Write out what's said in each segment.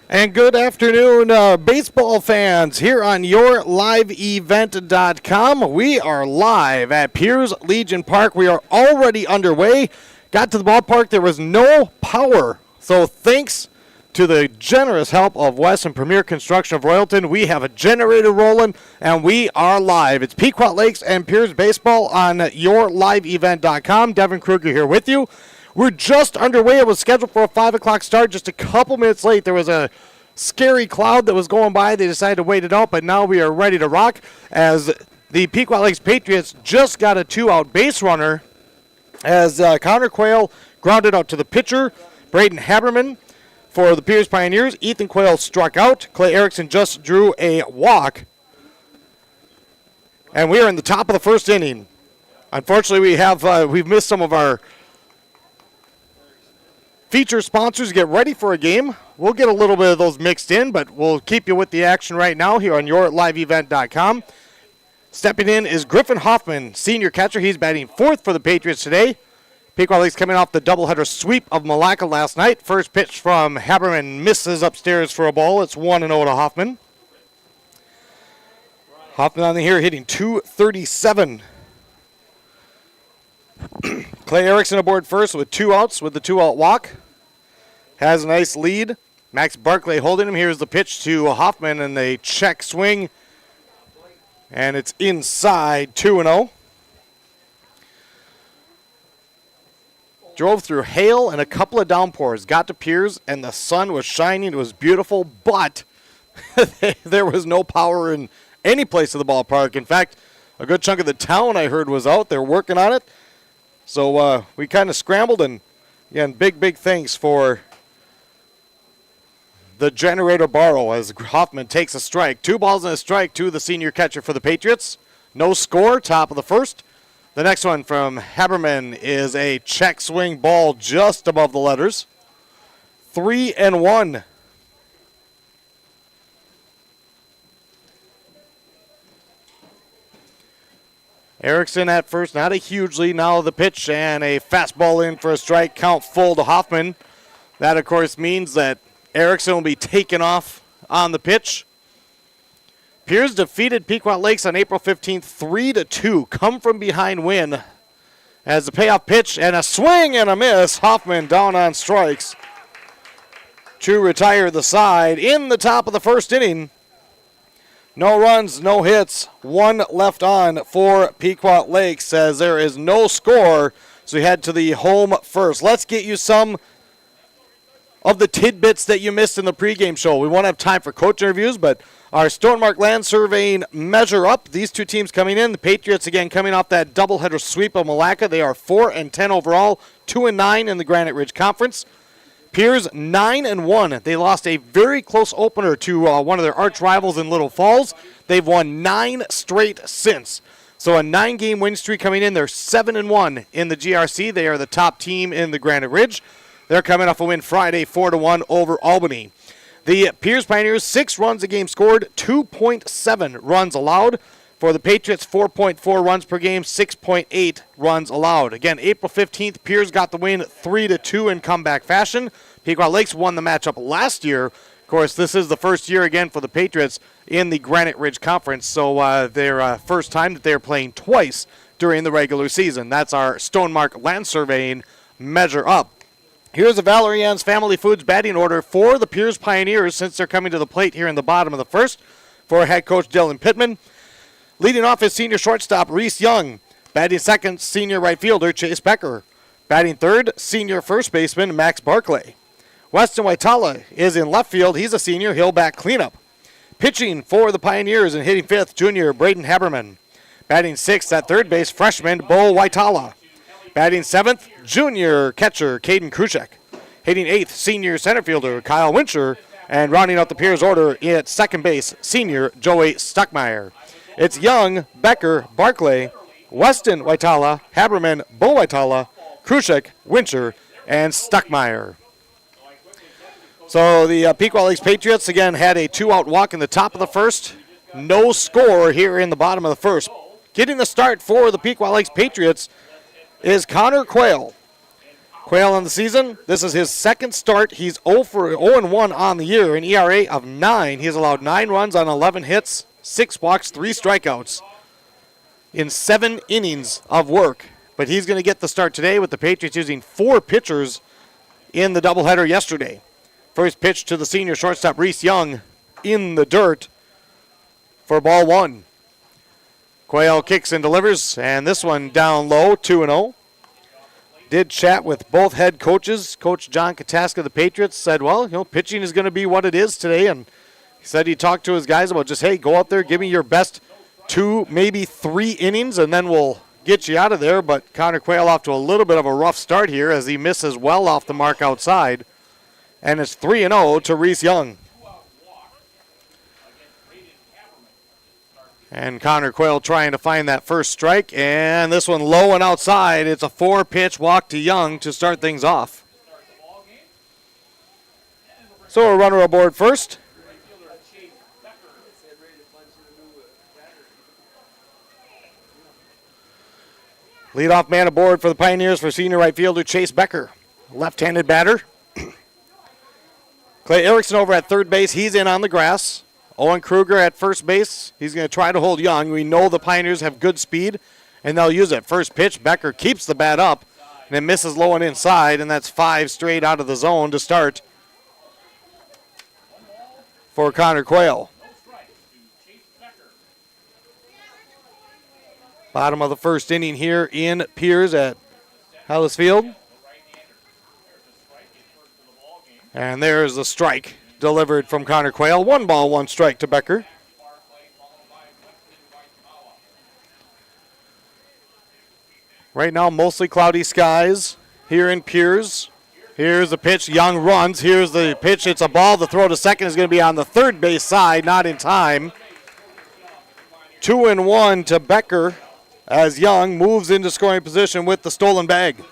And good afternoon, baseball fans, here on YourLiveEvent.com. We are live at Pierz Legion Park. We are already underway. Got to the ballpark, there was no power. So thanks to the generous help of Wes and Premier Construction of Royalton, we have a generator rolling, and we are live. It's Pequot Lakes and Pierz Baseball on YourLiveEvent.com. Devin Kruger here with you. We're just underway. It was scheduled for a 5 o'clock start, just a couple minutes late. There was a scary cloud that was going by. They decided to wait it out, but now we are ready to rock as the Pequot Lakes Patriots just got a 2-out base runner as Connor Quayle grounded out to the pitcher, Braden Haberman. For the Pierz Pioneers, Ethan Quayle struck out. Clay Erickson just drew a walk. And we are in the top of the first inning. Unfortunately, we've missed some of our feature sponsors. Get ready for a game. We'll get a little bit of those mixed in, but we'll keep you with the action right now here on YourLiveEvent.com. Stepping in is Griffin Hoffman, senior catcher. He's batting fourth for the Patriots today. Pequot Lakes coming off the doubleheader sweep of Malacca last night. First pitch from Haberman misses upstairs for a ball. It's 1-0 to Hoffman. Hoffman on the here hitting .237. Clay Erickson aboard first with 2 outs with the 2-out walk. Has a nice lead. Max Barclay holding him. Here's the pitch to Hoffman and a check swing. And it's inside, 2-0. Drove through hail and a couple of downpours. Got to Pierz and the sun was shining. It was beautiful, but there was no power in any place of the ballpark. In fact, a good chunk of the town I heard was out there working on it. So we kind of scrambled, and again, big thanks for the generator borrow as Hoffman takes a strike. 2 balls and a strike to the senior catcher for the Patriots. No score, top of the first. The next one from Haberman is a check swing ball just above the letters. 3-1. Erickson at first, not a huge lead. Now the pitch and a fastball in for a strike. Count full to Hoffman. That, of course, means that Erickson will be taken off on the pitch. Pierz defeated Pequot Lakes on April 15th, 3-2. Come from behind win as the payoff pitch and a swing and a miss. Hoffman down on strikes to retire the side in the top of the first inning. No runs, no hits, 1 left on for Pequot Lakes as there is no score. So we head to the home first. Let's get you some of the tidbits that you missed in the pregame show. We won't have time for coach interviews, but our Stonemark Land Surveying measure up. These 2 teams coming in. The Patriots, again, coming off that doubleheader sweep of Malacca. They are 4-10 overall, 2-9 in the Granite Ridge Conference. Pierz 9-1. They lost a very close opener to one of their arch rivals in Little Falls. They've won 9 straight since. So a 9-game win streak coming in. They're 7-1 in the GRC. They are the top team in the Granite Ridge. They're coming off a win Friday, 4-1 over Albany. The Pierz Pioneers, 6 runs a game scored, 2.7 runs allowed. For the Patriots, 4.4 runs per game, 6.8 runs allowed. Again, April 15th, Pierz got the win 3-2 in comeback fashion. Pequot Lakes won the matchup last year. Of course, this is the first year again for the Patriots in the Granite Ridge Conference, so their first time that they're playing twice during the regular season. That's our Stonemark Land Surveying measure up. Here's the Valerian's Family Foods batting order for the Pierz Pioneers since they're coming to the plate here in the bottom of the first for head coach Dylan Pittman. Leading off is senior shortstop Reese Young. Batting second, senior right fielder Chase Becker. Batting third, senior first baseman Max Barclay. Weston Waitala is in left field. He's a senior. He'll bat cleanup. Pitching for the Pioneers and hitting fifth, junior Braden Haberman. Batting sixth at third base, freshman Bo Waitala. Batting seventh, junior catcher Caden Krushek. Hitting eighth, senior center fielder Kyle Wincher. And rounding out the Pierz order at second base, senior Joey Stuckmeyer. It's Young, Becker, Barclay, Weston Waitala, Haberman, Bo Waitala, Krushek, Wincher, and Stuckmeyer. So the Pequot Lakes Patriots, again, had a 2-out walk in the top of the first. No score here in the bottom of the first. Getting the start for the Pequot Lakes Patriots is Connor Quayle. Quayle on the season, this is his second start. He's 0-1 on the year, an ERA of 9. He has allowed 9 runs on 11 hits, 6 walks, 3 strikeouts in 7 innings of work. But he's going to get the start today with the Patriots using 4 pitchers in the doubleheader yesterday. First pitch to the senior shortstop, Reese Young, in the dirt for ball 1. Quayle kicks and delivers, and this one down low, 2-0. Did chat with both head coaches. Coach John Kataska of the Patriots said, well, pitching is going to be what it is today, and he said he talked to his guys about just, hey, go out there, give me your best 2, maybe 3 innings, and then we'll get you out of there. But Connor Quayle off to a little bit of a rough start here as he misses well off the mark outside. And it's 3-0 to Reese Young. And Connor Quayle trying to find that first strike. And this one low and outside. It's a 4-pitch walk to Young to start things off. So a runner aboard first. Leadoff man aboard for the Pioneers for senior right fielder Chase Becker. Left-handed batter. Clay Erickson over at third base. He's in on the grass. Owen Kruger at first base. He's going to try to hold Young. We know the Pioneers have good speed, and they'll use it. First pitch, Becker keeps the bat up, and it misses low and inside, and that's 5 straight out of the zone to start for Connor Quayle. Bottom of the first inning here in Pierz at Hallis Field. And there's the strike delivered from Connor Quayle. 1 ball, 1 strike to Becker. Right now, mostly cloudy skies here in Pierz. Here's the pitch. Young runs. Here's the pitch. It's a ball. The throw to second is going to be on the third base side, not in time. 2-1 to Becker as Young moves into scoring position with the stolen bag.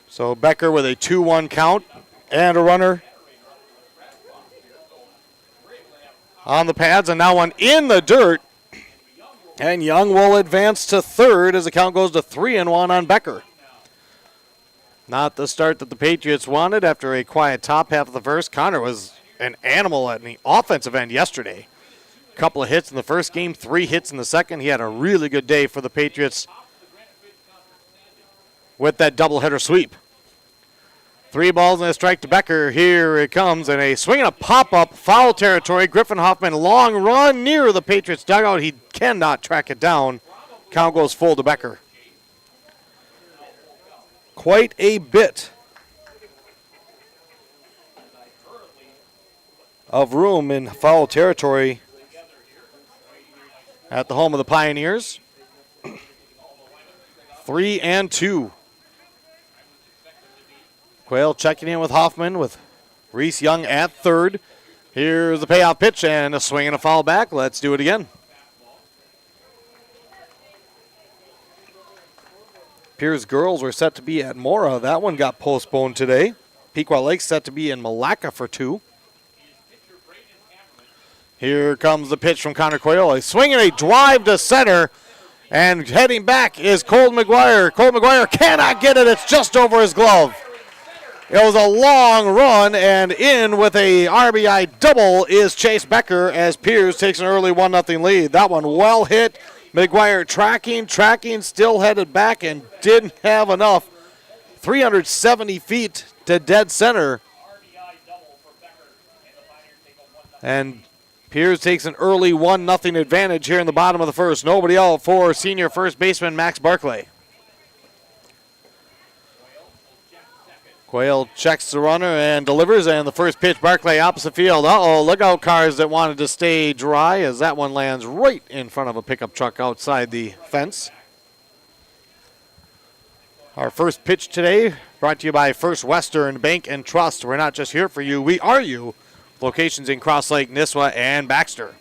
So Becker with a 2-1 count and a runner on the pads, and now one in the dirt. And Young will advance to third as the count goes to 3-1 on Becker. Not the start that the Patriots wanted after a quiet top half of the first. Connor was an animal at the offensive end yesterday. A couple of hits in the first game, 3 hits in the second. He had a really good day for the Patriots with that doubleheader sweep. 3 balls and a strike to Becker. Here it comes, and a swing and a pop-up, foul territory. Griffin Hoffman, long run near the Patriots dugout. He cannot track it down. Count goes full to Becker. Quite a bit of room in foul territory at the home of the Pioneers. 3-2. Quayle checking in with Hoffman with Reese Young at third. Here's the payoff pitch and a swing and a foul back. Let's do it again. Pierz girls were set to be at Mora. That one got postponed today. Pequot Lake set to be in Malacca for 2. Here comes the pitch from Connor Quayle. A swing and a drive to center. And heading back is Cole McGuire. Cole McGuire cannot get it. It's just over his glove. It was a long run, and in with a RBI double is Chase Becker as Pierz takes an early 1-0 lead. That one well hit. McGuire tracking, still headed back and didn't have enough. 370 feet to dead center. And Pierz takes an early 1-0 advantage here in the bottom of the first. Nobody out for senior first baseman Max Barclay. Quayle checks the runner and delivers, and the first pitch, Barclay opposite field. Look out cars that wanted to stay dry as that one lands right in front of a pickup truck outside the fence. Our first pitch today brought to you by First Western Bank and Trust. We're not just here for you, we are you. Locations in Cross Lake, Nisswa, and Baxter.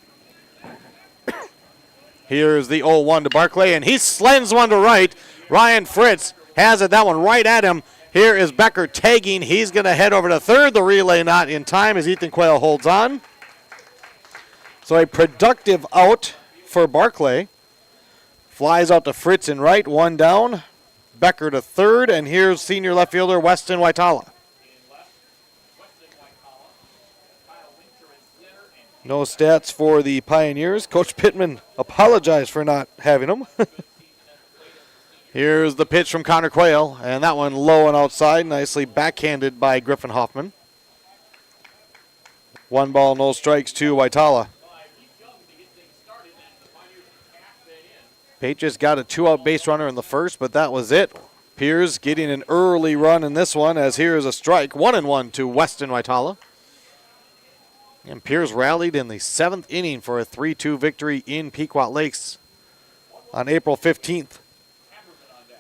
Here's the 0-1 to Barclay, and he slends one to right. Ryan Fritz has it, that one right at him. Here is Becker tagging. He's going to head over to third. The relay not in time as Ethan Quayle holds on. So a productive out for Barclay. Flies out to Fritz in right, one down. Becker to third, and here's senior left fielder Weston Waitala. No stats for the Pioneers. Coach Pittman apologized for not having them. Here's the pitch from Connor Quayle, and that one low and outside, nicely backhanded by Griffin Hoffman. 1 ball, no strikes to Waitala. Patriots got a 2-out base runner in the first, but that was it. Pierz getting an early run in this one, as here is a strike. 1-1 to Weston Waitala. And Pierz rallied in the 7th inning for a 3-2 victory in Pequot Lakes on April 15th.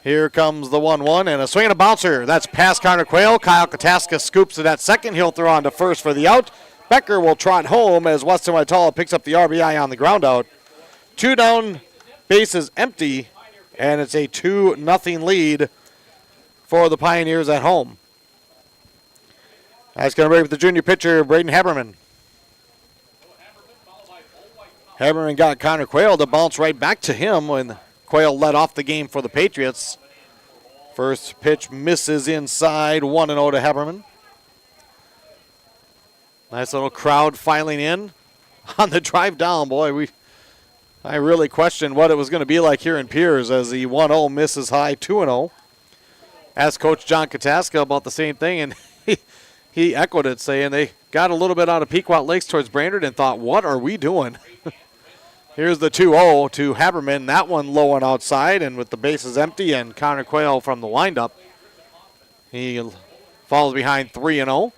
Here comes the 1-1 and a swing and a bouncer. That's past Connor Quayle. Kyle Kataska scoops it at second. He'll throw on to first for the out. Becker will trot home as Weston Waitala picks up the RBI on the ground out. 2 down, bases empty, and it's a 2-0 lead for the Pioneers at home. That's going to bring up the junior pitcher, Braden Haberman. Haberman got Connor Quayle to bounce right back to him when Quayle led off the game for the Patriots. First pitch misses inside, 1-0 to Haberman. Nice little crowd filing in on the drive down. Boy, I really questioned what it was going to be like here in Pierz as the 1-0 misses high, 2-0. Asked Coach John Kataska about the same thing, and he echoed it, saying they got a little bit out of Pequot Lakes towards Brainerd and thought, what are we doing? Here's the 2-0 to Haberman. That one low and outside, and with the bases empty and Connor Quayle from the windup, he falls behind 3-0.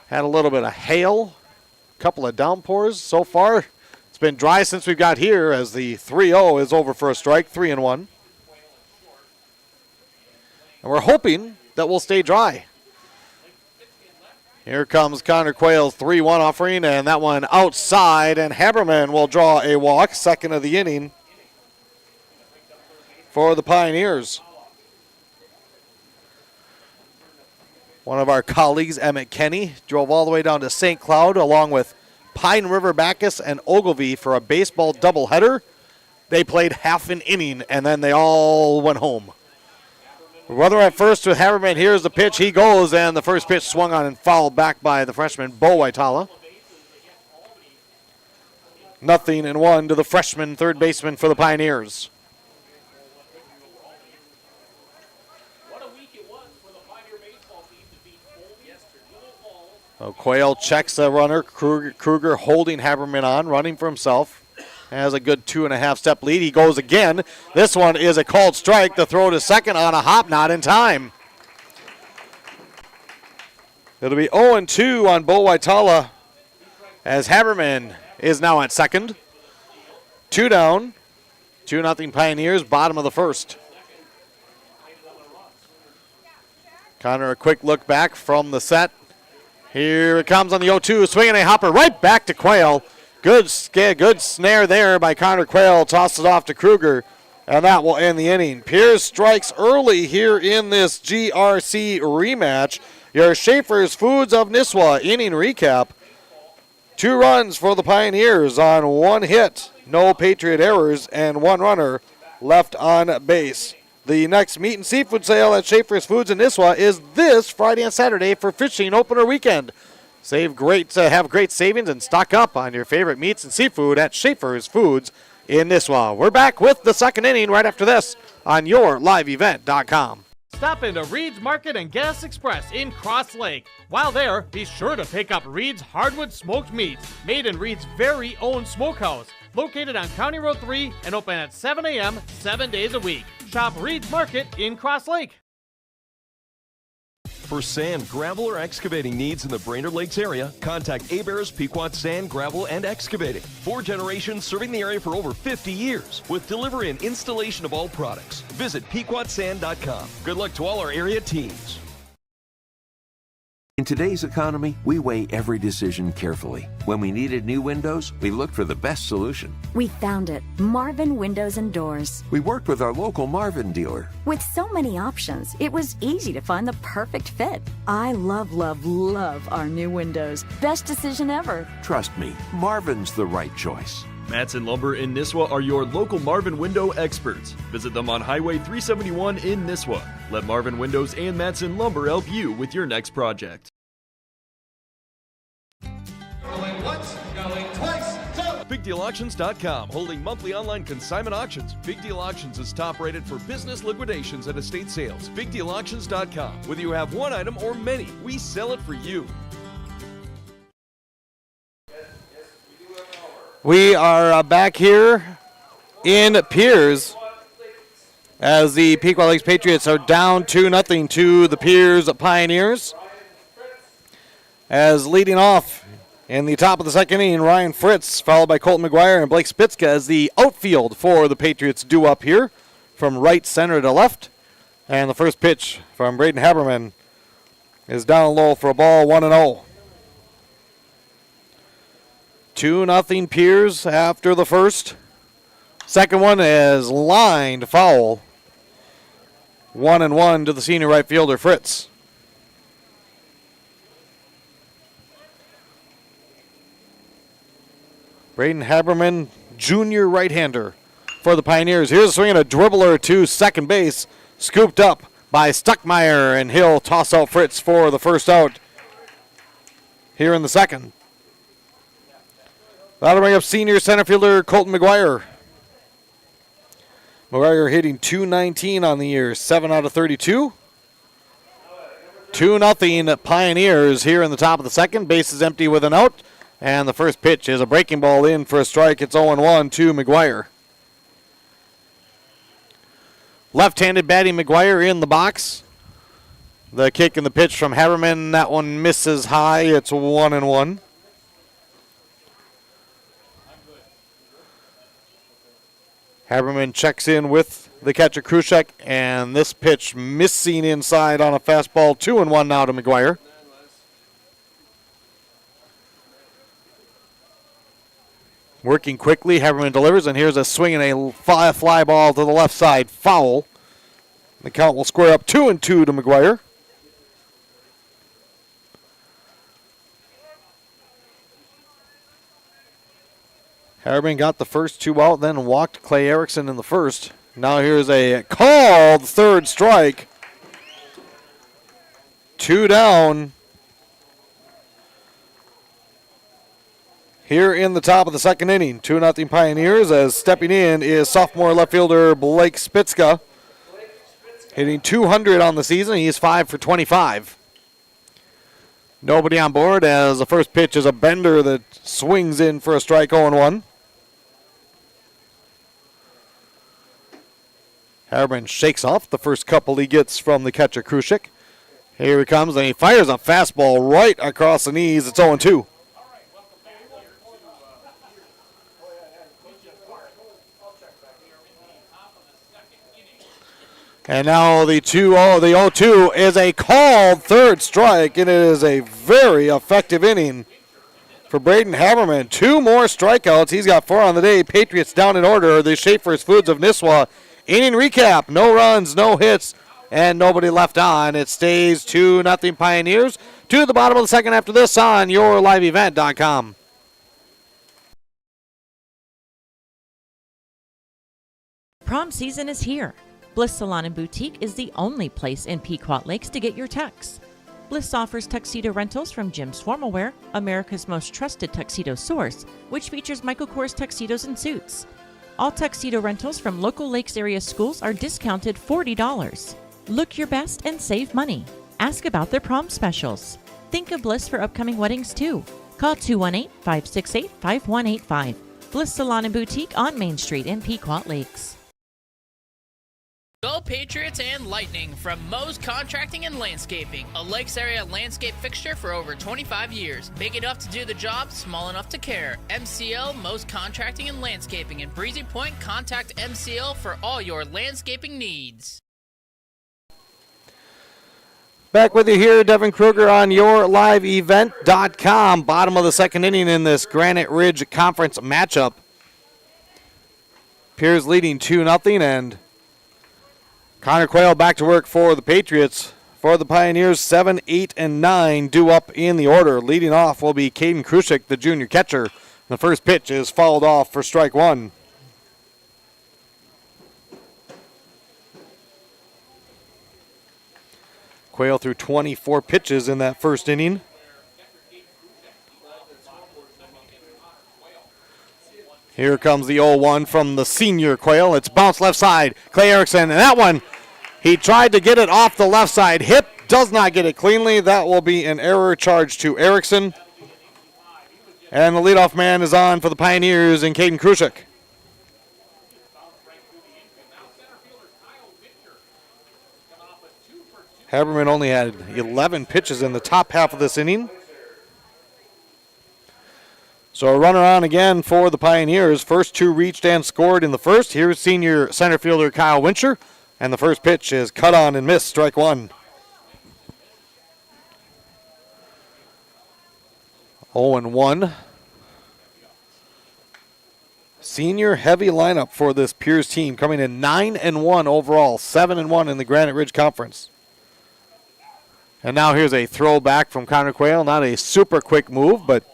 Had a little bit of hail, a couple of downpours so far. It's been dry since we got here as the 3-0 is over for a strike, 3-1. And we're hoping that we'll stay dry. Here comes Connor Quayle's 3-1 offering, and that one outside, and Haberman will draw a walk, second of the inning for the Pioneers. One of our colleagues, Emmett Kenny, drove all the way down to St. Cloud along with Pine River Bacchus and Ogilvie for a baseball doubleheader. They played half an inning, and then they all went home. Runner at first with Haberman. Here's the pitch. He goes, and the first pitch swung on and fouled back by the freshman, Bo Waitala. 0-1 to the freshman third baseman for the Pioneers. So Quayle checks the runner. Kruger holding Haberman on, running for himself. Has a good 2.5-step lead. He goes again. This one is a called strike. The throw to second on a hop, not in time. It'll be 0-2 on Bo Waitala as Haberman is now at second. 2 down. 2-0 Pioneers, bottom of the first. Connor, a quick look back from the set. Here it comes on the 0-2. Swinging a hopper right back to Quayle. Good snare there by Connor Quayle. Tosses it off to Kruger, and that will end the inning. Pierz strikes early here in this GRC rematch. Your Schaefer's Foods of Nisswa inning recap. 2 runs for the Pioneers on 1 hit. No Patriot errors and 1 runner left on base. The next meat and seafood sale at Schaefer's Foods in Nisswa is this Friday and Saturday for fishing opener weekend. Have great savings and stock up on your favorite meats and seafood at Schaefer's Foods in Nisswa. We're back with the second inning right after this on yourliveevent.com. Stop into Reed's Market and Gas Express in Cross Lake. While there, be sure to pick up Reed's Hardwood Smoked Meats, made in Reed's very own smokehouse, located on County Road 3 and open at 7 a.m. 7 days a week. Shop Reed's Market in Cross Lake. For sand, gravel, or excavating needs in the Brainerd Lakes area, contact Hebert's Pequot Sand, Gravel, and Excavating. 4 generations serving the area for over 50 years with delivery and installation of all products. Visit PequotSand.com. Good luck to all our area teams. In today's economy, we weigh every decision carefully. When we needed new windows, we looked for the best solution. We found it, Marvin Windows and Doors. We worked with our local Marvin dealer. With so many options, it was easy to find the perfect fit. I love our new windows. Best decision ever. Trust me, Marvin's the right choice. Matson Lumber in Nisswa are your local Marvin Window experts. Visit them on Highway 371 in Nisswa. Let Marvin Windows and Matson Lumber help you with your next project. Going once, going twice, go! BigDealAuctions.com, holding monthly online consignment auctions. Big Deal Auctions is top rated for business liquidations and estate sales. BigDealAuctions.com. Whether you have one item or many, we sell it for you. We are back here in Pierz as the Pequot Lakes Patriots are down 2-0 to the Pierz Pioneers. As leading off in the top of the second inning, Ryan Fritz, followed by Colton McGuire and Blake Spitzka as the outfield for the Patriots do up here from right center to left. And the first pitch from Braden Haberman is down low for a ball, 1-0. 2-0 Pierz after the first. Second one is lined foul. 1-1 to the senior right fielder, Fritz. Braden Haberman, junior right-hander for the Pioneers. Here's a swing and a dribbler to second base. Scooped up by Stuckmeyer, and he'll toss out Fritz for the first out here in the second. That'll bring up senior center fielder Colton McGuire. McGuire hitting .219 on the year, 7 out of 32. 2-0 Pioneers here in the top of the second. Base is empty with an out. And the first pitch is a breaking ball in for a strike. It's 0-1 to McGuire. Left-handed batting McGuire in the box. The kick and the pitch from Haberman. That one misses high. It's 1-1. Haberman checks in with the catcher Krushek, and this pitch missing inside on a fastball. 2-1 now to McGuire. Working quickly, Haberman delivers, and here's a swing and a fly ball to the left side, foul. The count will square up 2-2 to McGuire. Haberman got the first two out, then walked Clay Erickson in the first. Now here's a called third strike. 2 down. Here in the top of the second inning, 2-0 Pioneers, as stepping in is sophomore left fielder Blake Spitzka. Hitting .200 on the season. He's 5 for 25. Nobody on board as the first pitch is a bender that swings in for a strike, 0-1. Haberman shakes off the first couple he gets from the catcher Krushek. Here he comes, and he fires a fastball right across the knees. It's 0-2. And now the 0-2 is a called third strike, and it is a very effective inning for Braden Haberman. 2 more strikeouts. He's got 4 on the day. Patriots down in order. The Schaefer's Foods of Nisswa. Inning recap. No runs, no hits, and nobody left on. It stays 2-0 Pioneers. To the bottom of the second after this on yourliveevent.com. Prom season is here. Bliss Salon and Boutique is the only place in Pequot Lakes to get your tux. Bliss offers tuxedo rentals from Jim's Formal Wear, America's most trusted tuxedo source, which features Michael Kors tuxedos and suits. All tuxedo rentals from local Lakes area schools are discounted $40. Look your best and save money. Ask about their prom specials. Think of Bliss for upcoming weddings too. Call 218-568-5185. Bliss Salon and Boutique on Main Street in Pequot Lakes. Go Patriots and Lightning from Moe's Contracting and Landscaping, a Lakes area landscape fixture for over 25 years. Big enough to do the job, small enough to care. MCL, Moe's Contracting and Landscaping in Breezy Point. Contact MCL for all your landscaping needs. Back with you here, Devin Kruger on yourliveevent.com. Bottom of the second inning in this Granite Ridge Conference matchup. Pierz leading 2-0, and Connor Quayle back to work for the Patriots. For the Pioneers, 7, 8, and 9 due up in the order. Leading off will be Caden Krushek, the junior catcher. The first pitch is fouled off for strike one. Quail threw 24 pitches in that first inning. Here comes the 0-1 from the senior Quail. It's bounced left side. Clay Erickson, and that one, he tried to get it off the left side hip. Does not get it cleanly. That will be an error charge to Erickson. And the leadoff man is on for the Pioneers in Caden Krushik. Haberman only had 11 pitches in the top half of this inning. So a runner on again for the Pioneers. First two reached and scored in the first. Here's senior center fielder Kyle Wincher. And the first pitch is cut on and missed, strike one. 0-1. Senior heavy lineup for this Pierz team, coming in 9-1 overall, 7-1 in the Granite Ridge Conference. And now here's a throwback from Connor Quail. Not a super quick move, but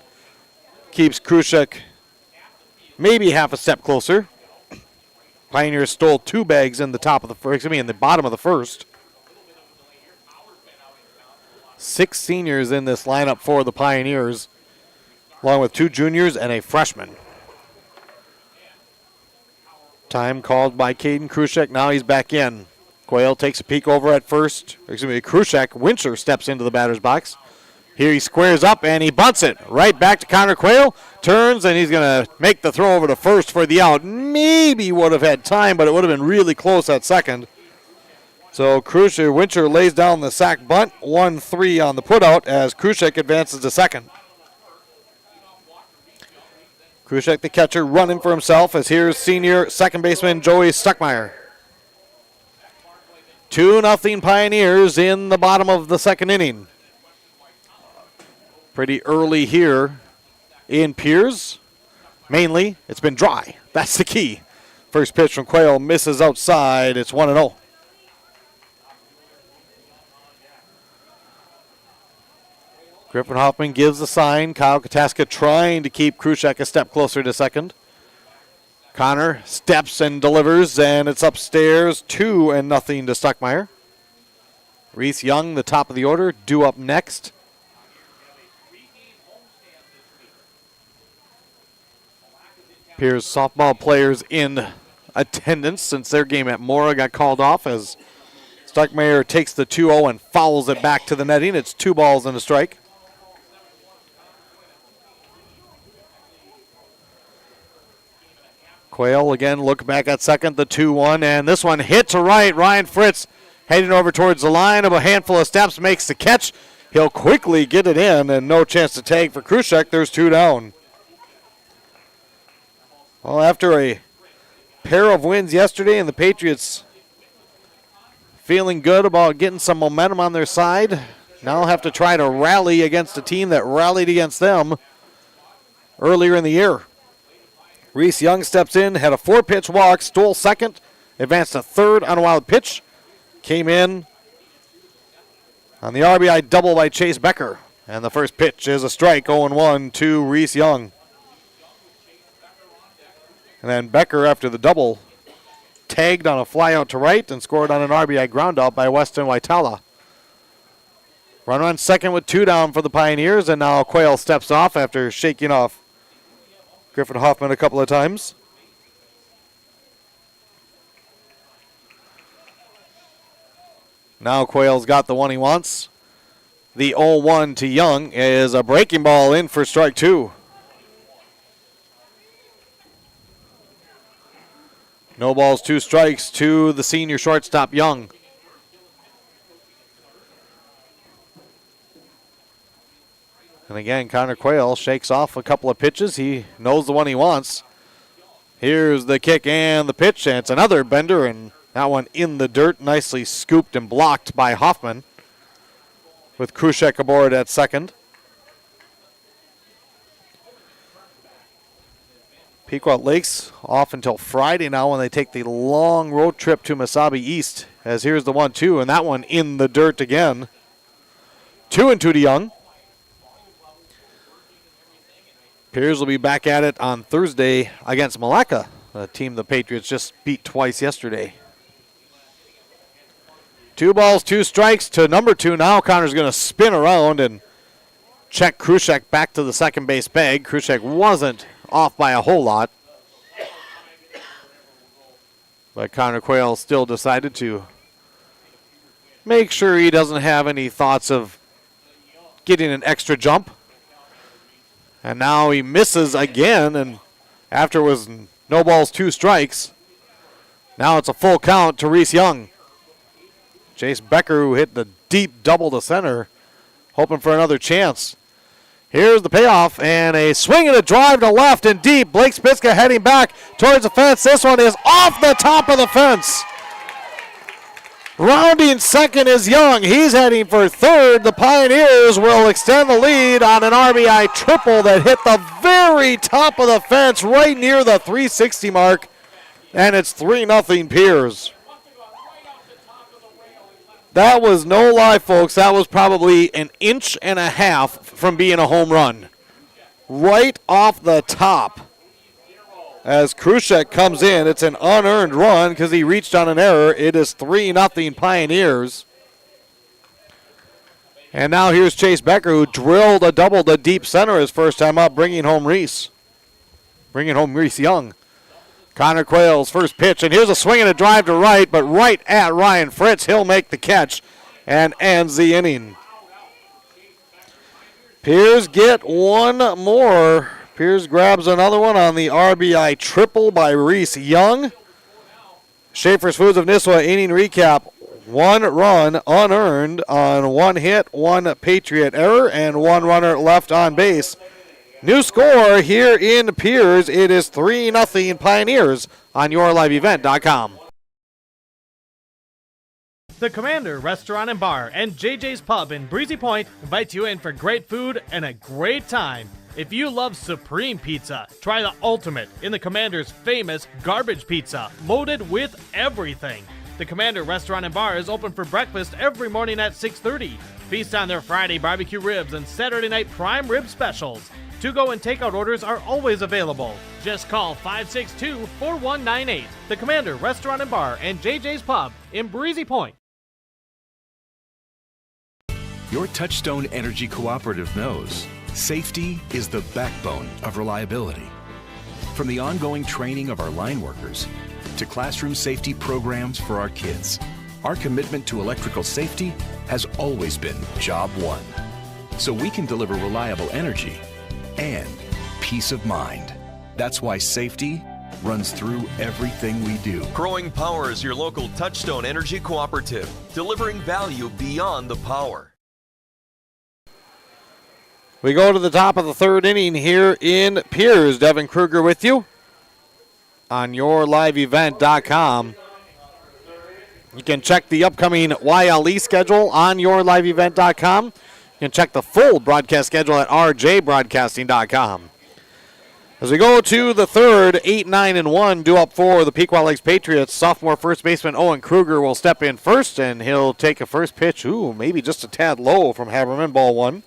keeps Krushik maybe half a step closer. Pioneers stole two bags in the top of the first, in the bottom of the first. 6 seniors in this lineup for the Pioneers, along with 2 juniors and a freshman. Time called by Caden Krushik. Now he's back in. Quail takes a peek over at first. Krushik. Wincher steps into the batter's box. Here he squares up and he bunts it right back to Connor Quail. Turns and he's going to make the throw over to first for the out. Maybe would have had time, but it would have been really close at second. So Wincher lays down the sack bunt. 1-3 on the putout as Krushik advances to second. Krushik, the catcher, running for himself as here's senior second baseman Joey Stuckmeyer. 2-0 Pioneers in the bottom of the second inning. Pretty early here in Pierz. Mainly, it's been dry. That's the key. First pitch from Quail misses outside. It's 1-0. Griffin Hoffman gives the sign. Kyle Kataska trying to keep Krushik a step closer to second. Connor steps and delivers, and it's upstairs, 2-0 to Stuckmeyer. Reese Young, the top of the order, due up next. Pierz softball players in attendance since their game at Mora got called off as Stuckmeyer takes the 2-0 and fouls it back to the netting. It's 2 balls and a strike. Quail again look back at second, the 2-1, and this one hit to right. Ryan Fritz heading over towards the line of a handful of steps, makes the catch. He'll quickly get it in, and no chance to tag for Krushik. There's 2 down. Well, after a pair of wins yesterday and the Patriots feeling good about getting some momentum on their side, now have to try to rally against a team that rallied against them earlier in the year. Reese Young steps in, had a 4-pitch walk, stole second, advanced to third on a wild pitch, came in on the RBI double by Chase Becker. And the first pitch is a strike, 0-1 to Reese Young. And then Becker, after the double, tagged on a fly out to right and scored on an RBI ground out by Weston Waitala. Runner on second with 2 down for the Pioneers, and now Quail steps off after shaking off Griffin Hoffman a couple of times. Now Quail's got the one he wants. The 0-1 to Young is a breaking ball in for strike 2. No balls, 2 strikes to the senior shortstop Young. And again, Connor Quail shakes off a couple of pitches. He knows the one he wants. Here's the kick and the pitch, and it's another bender, and that one in the dirt, nicely scooped and blocked by Hoffman, with Krushik aboard at second. Pequot Lakes off until Friday now when they take the long road trip to Mesabi East, as here's the 1-2, and that one in the dirt again. 2-2 to Young. Pierz will be back at it on Thursday against Malacca, a team the Patriots just beat twice yesterday. 2 balls, 2 strikes to number 2. Now Connor's going to spin around and check Krushek back to the second base bag. Krushek wasn't off by a whole lot. But Connor Quayle still decided to make sure he doesn't have any thoughts of getting an extra jump. And now he misses again, and after it was no balls, 2 strikes, now it's a full count to Reese Young. Chase Becker, who hit the deep double to center, hoping for another chance. Here's the payoff, and a swing and a drive to left and deep. Blake Spitzka heading back towards the fence. This one is off the top of the fence. Rounding second is Young. He's heading for third. The Pioneers will extend the lead on an RBI triple that hit the very top of the fence right near the 360 mark, and it's 3-0 Pierz. That was no lie, folks. That was probably an inch and a half from being a home run. Right off the top. As Krushek comes in, it's an unearned run because he reached on an error. It is 3-0 Pioneers. And now here's Chase Becker, who drilled a double to deep center his first time up, bringing home Reese Young. Connor Quayle's first pitch, and here's a swing and a drive to right, but right at Ryan Fritz. He'll make the catch and ends the inning. Pierz get one more. Pierz grabs another one on the RBI triple by Reese Young. Schaefer's Foods of Nisswa inning recap. 1 run unearned on 1 hit, 1 Patriot error, and 1 runner left on base. New score here in Pierz. It is 3-0 Pioneers on yourliveevent.com. The Commander Restaurant and Bar and JJ's Pub in Breezy Point invite you in for great food and a great time. If you love supreme pizza, try the ultimate in the Commander's famous garbage pizza, loaded with everything. The Commander Restaurant and Bar is open for breakfast every morning at 6:30. Feast on their Friday barbecue ribs and Saturday night prime rib specials. To-go and takeout orders are always available. Just call 562-4198. The Commander Restaurant and Bar and JJ's Pub in Breezy Point. Your Touchstone Energy Cooperative knows safety is the backbone of reliability. From the ongoing training of our line workers to classroom safety programs for our kids, our commitment to electrical safety has always been job one. So we can deliver reliable energy and peace of mind. That's why safety runs through everything we do. Growing Power is your local Touchstone Energy Cooperative, delivering value beyond the power. We go to the top of the third inning here in Pierz. Devin Kruger with you on yourliveevent.com. You can check the upcoming YLE schedule on yourliveevent.com. You can check the full broadcast schedule at rjbroadcasting.com. As we go to the third, 8-9-1, due up for the Pequot Lakes Patriots. Sophomore first baseman Owen Kruger will step in first, and he'll take a first pitch. Ooh, maybe just a tad low from Haberman, ball 1.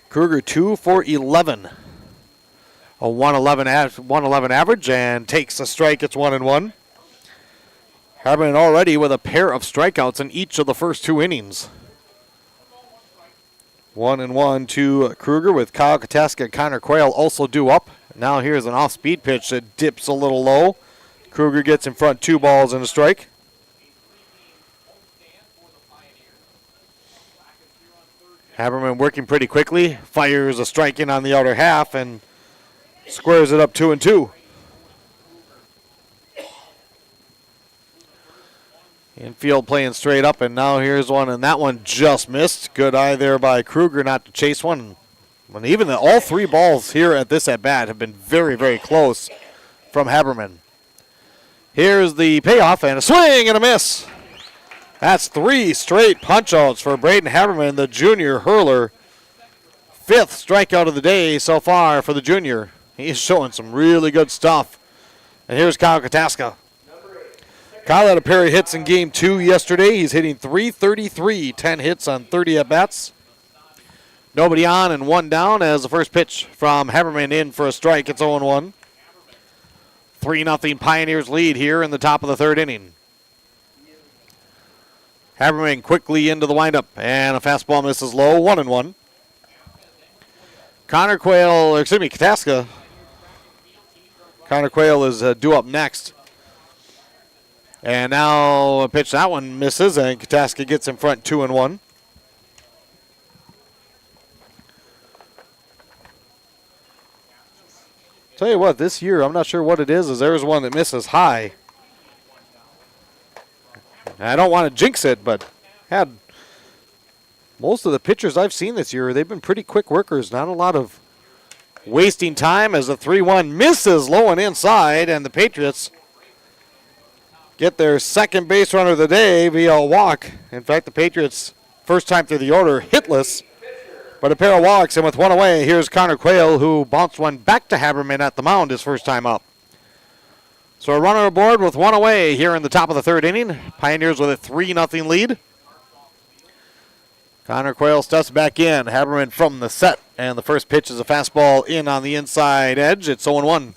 Kruger 2 for 11. A 111 average, and takes a strike. It's 1-1. Haberman already with a pair of strikeouts in each of the first 2 innings. 1-1 to Kruger with Kyle Kataska and Connor Quayle also due up. Now here's an off-speed pitch that dips a little low. Kruger gets in front, 2 balls and a strike. Haberman working pretty quickly, fires a strike in on the outer half and squares it up 2-2. Infield playing straight up, and now here's one, and that one just missed. Good eye there by Kruger not to chase one. And even all 3 balls here at this at-bat have been very, very close from Haberman. Here's the payoff, and a swing and a miss. That's 3 straight punch-outs for Braden Haberman, the junior hurler. 5th strikeout of the day so far for the junior. He's showing some really good stuff. And here's Kyle Kataska. Kyle had a pair of hits in game 2 yesterday. He's hitting .333, 10 hits on 30 at-bats. Nobody on and one down as the first pitch from Haberman in for a strike. It's 0-1. 3-0 Pioneers lead here in the top of the third inning. Haberman quickly into the windup, and a fastball misses low, 1-1. Kataska. Connor Quayle is due up next. And now a pitch, that one misses, and Kataska gets in front 2-1. Tell you what, this year, I'm not sure what it is there's one that misses high. I don't want to jinx it, but had most of the pitchers I've seen this year, they've been pretty quick workers. Not a lot of wasting time as the 3-1 misses low and inside, and the Patriots get their second base runner of the day via a walk. In fact, the Patriots, first time through the order, hitless. But a pair of walks, and with one away, here's Connor Quayle, who bounced one back to Haberman at the mound his first time up. So a runner aboard with one away here in the top of the third inning. Pioneers with a 3-0 lead. Connor Quayle steps back in. Haberman from the set, and the first pitch is a fastball in on the inside edge. It's 0-1.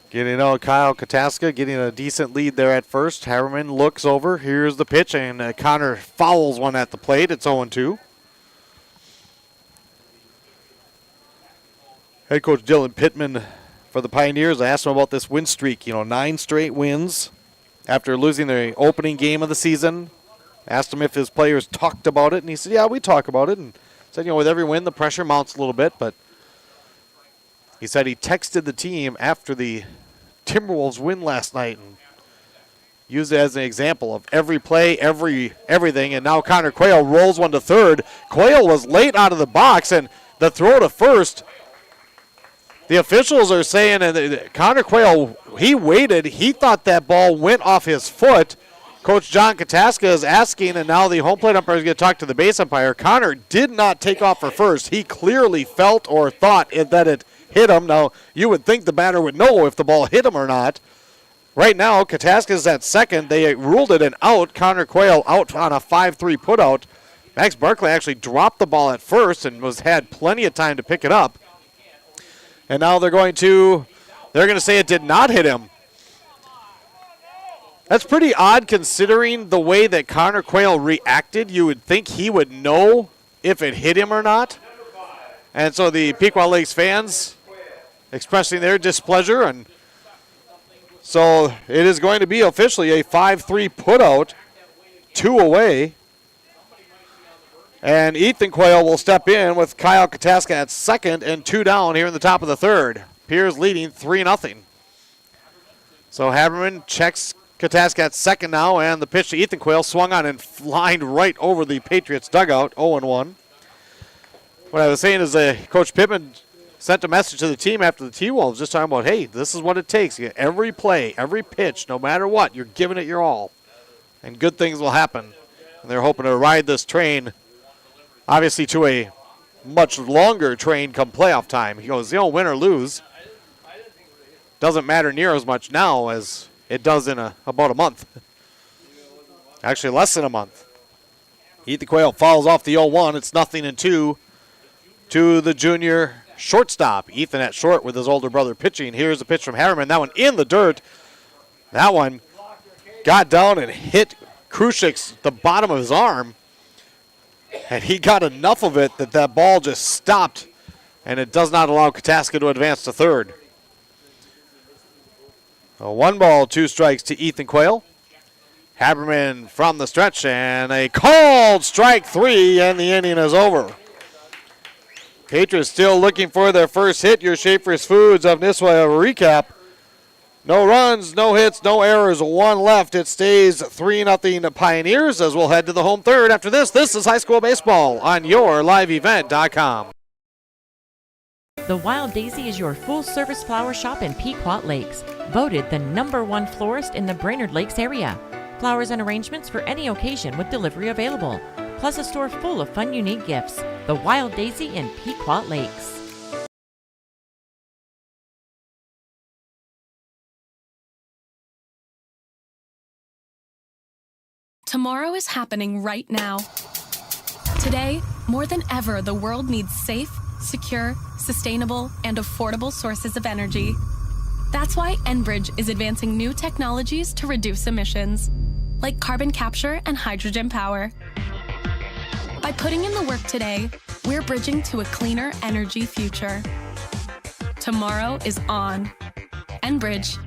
Getting out Kyle Kataska, getting a decent lead there at first. Haberman looks over. Here's the pitch, and Connor fouls one at the plate. It's 0-2. Head coach Dylan Pittman for the Pioneers. I asked him about this win streak. 9 straight wins after losing the opening game of the season. Asked him if his players talked about it, and he said, yeah, we talk about it. And said, with every win, the pressure mounts a little bit, but he said he texted the team after the Timberwolves win last night and used it as an example of every play, everything. And now Connor Quayle rolls one to third. Quayle was late out of the box, and the throw to first, the officials are saying that Connor Quayle, he waited. He thought that ball went off his foot. Coach John Kataska is asking, and now the home plate umpire is going to talk to the base umpire. Connor did not take off for first. He clearly felt or thought that it hit him. Now, you would think the batter would know if the ball hit him or not. Right now, Kataska's at second. They ruled it an out. Connor Quayle out on a 5-3 putout. Max Barkley actually dropped the ball at first and had plenty of time to pick it up. And now they're going to say it did not hit him. That's pretty odd considering the way that Connor Quayle reacted. You would think he would know if it hit him or not. And so the Pequot Lakes fans expressing their displeasure, and so it is going to be officially a 5-3 putout, 2 away. And Ethan Quayle will step in with Kyle Kataska at second and 2 down here in the top of the third. Pierz leading 3-0. So Haberman checks Kataska at second now, and the pitch to Ethan Quayle swung on and lined right over the Patriots dugout, 0-1. What I was saying is Coach Pittman sent a message to the team after the T-Wolves just talking about, hey, this is what it takes. Every play, every pitch, no matter what, you're giving it your all. And good things will happen. And they're hoping to ride this train, obviously, to a much longer train come playoff time. He goes, win or lose. Doesn't matter near as much now as it does in about a month. Actually, less than a month. Ethan Quayle fouls off the 0-1. It's 0-2 to the junior shortstop. Ethan at short with his older brother pitching. Here's a pitch from Haberman. That one in the dirt. That one got down and hit Krushik's the bottom of his arm. And he got enough of it that ball just stopped. And it does not allow Kataska to advance to third. A 1 ball, 2 strikes to Ethan Quayle. Haberman from the stretch, and a called strike 3, and the inning is over. Patriots still looking for their first hit. Your Schaefer's Foods of Nisswa recap. No runs, no hits, no errors, 1 left. It stays 3-0 Pioneers as we'll head to the home third after this. This is high school baseball on YourLiveEvent.com. The Wild Daisy is your full-service flower shop in Pequot Lakes, voted the #1 florist in the Brainerd Lakes area. Flowers and arrangements for any occasion with delivery available, plus a store full of fun, unique gifts. The Wild Daisy in Pequot Lakes. Tomorrow is happening right now. Today, more than ever, the world needs safe, secure, sustainable, and affordable sources of energy. That's why Enbridge is advancing new technologies to reduce emissions, like carbon capture and hydrogen power. By putting in the work today, we're bridging to a cleaner energy future. Tomorrow is on. Enbridge.